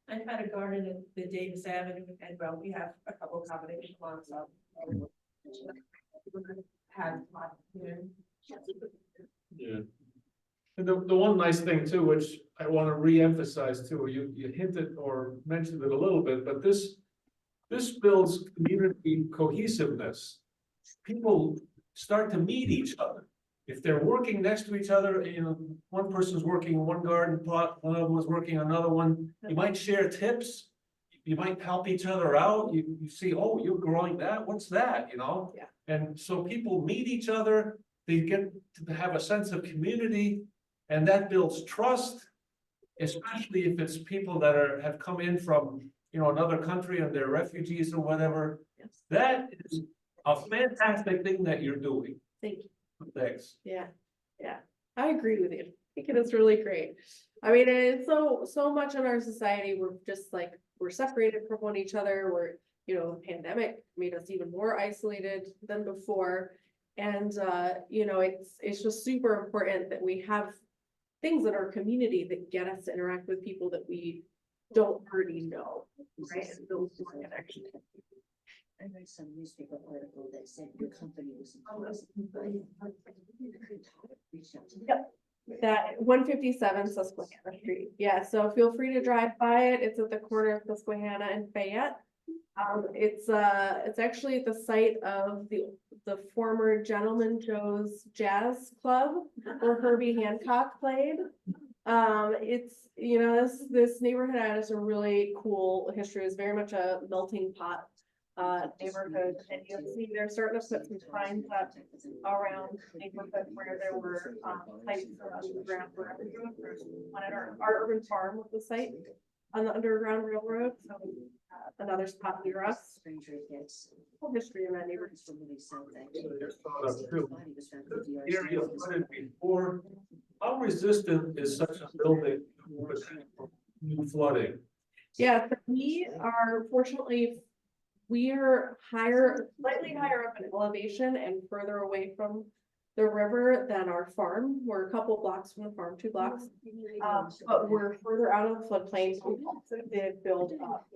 I've had a garden in the Davis Avenue, and well, we have a couple of combination plants, so. Had, Yeah. And the one nice thing too, which I want to re-emphasize too, you hinted or mentioned it a little bit, but this builds community cohesiveness. People start to meet each other. If they're working next to each other, you know, one person's working in one garden plot, one of them was working another one, you might share tips. You might help each other out. You see, oh, you're growing that, what's that, you know? Yeah. And so people meet each other, they get to have a sense of community, and that builds trust. Especially if it's people that have come in from, you know, another country and they're refugees or whatever. Yes. That is a fantastic thing that you're doing. Thank you. Thanks. Yeah, I agree with you. I think it is really great. I mean, it's so much in our society, we're just like, we're separated from one each other. We're, you know, the pandemic made us even more isolated than before. And, you know, it's just super important that we have things in our community that get us to interact with people that we don't already know, right? And build more connection. I read some newspaper article that said your company was. Yep. That 157 Susquehanna Street. Yeah, so feel free to drive by it. It's at the corner of Susquehanna and Fayette. It's actually at the site of the former Gentleman Joe's Jazz Club where Herbie Hancock played. It's, you know, this neighborhood has a really cool history. It's very much a melting pot neighborhood, and you'll see they're starting to put some signs up around the neighborhood where there were sites around the Underground Railroad. There's one at our urban farm with the site on the Underground Railroad, so another spot near us. Whole history in that neighborhood. Area flooded before. How resistant is such a building to flooding? Yeah, so we are fortunately, we are slightly higher up in elevation and further away from the river than our farm. We're a couple blocks from the farm, 2 blocks. But we're further out of the floodplain, so we also did build up.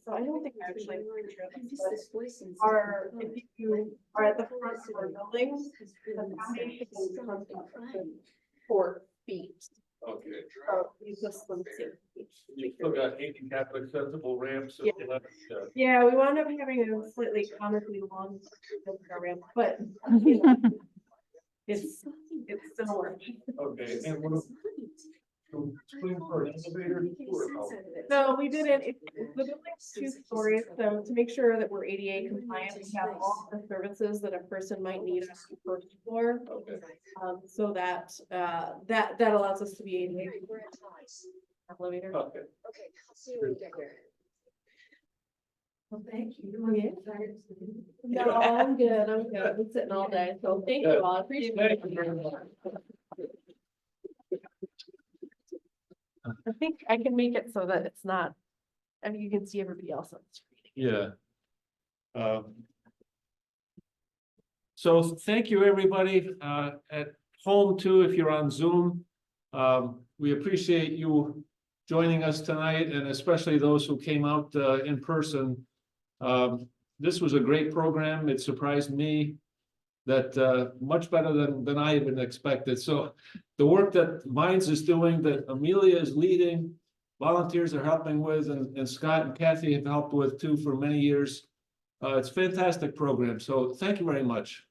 So I don't think I actually have a picture of this, but if you are at the front of our building, the foundation comes up to 4 feet. Okay. So you just swim safe. You still got handicap accessible ramps. Yeah. Yeah, we wound up having a slightly comically long ramp, but you know, it's similar. Okay, and what swing for an elevator? No, we didn't. The building's 2 stories, so to make sure that we're ADA compliant, we have all the services that a person might need on the first floor. Okay. So that that allows us to be ADA. Elevator. Okay. Okay, I'll see you when you get here. Well, thank you. Yeah. No, I'm good. I'm been sitting all day, so thank you all. I appreciate it. Thank you very much. I think I can make it so that it's not, I mean, you can see everybody else on the screen. Yeah. So thank you, everybody, at home too, if you're on Zoom. We appreciate you joining us tonight, and especially those who came out in person. This was a great program. It surprised me that much better than I even expected. So the work that VINES is doing, that Amelia is leading, volunteers are helping with, and Scott and Kathy have helped with too for many years. It's a fantastic program. So thank you very much.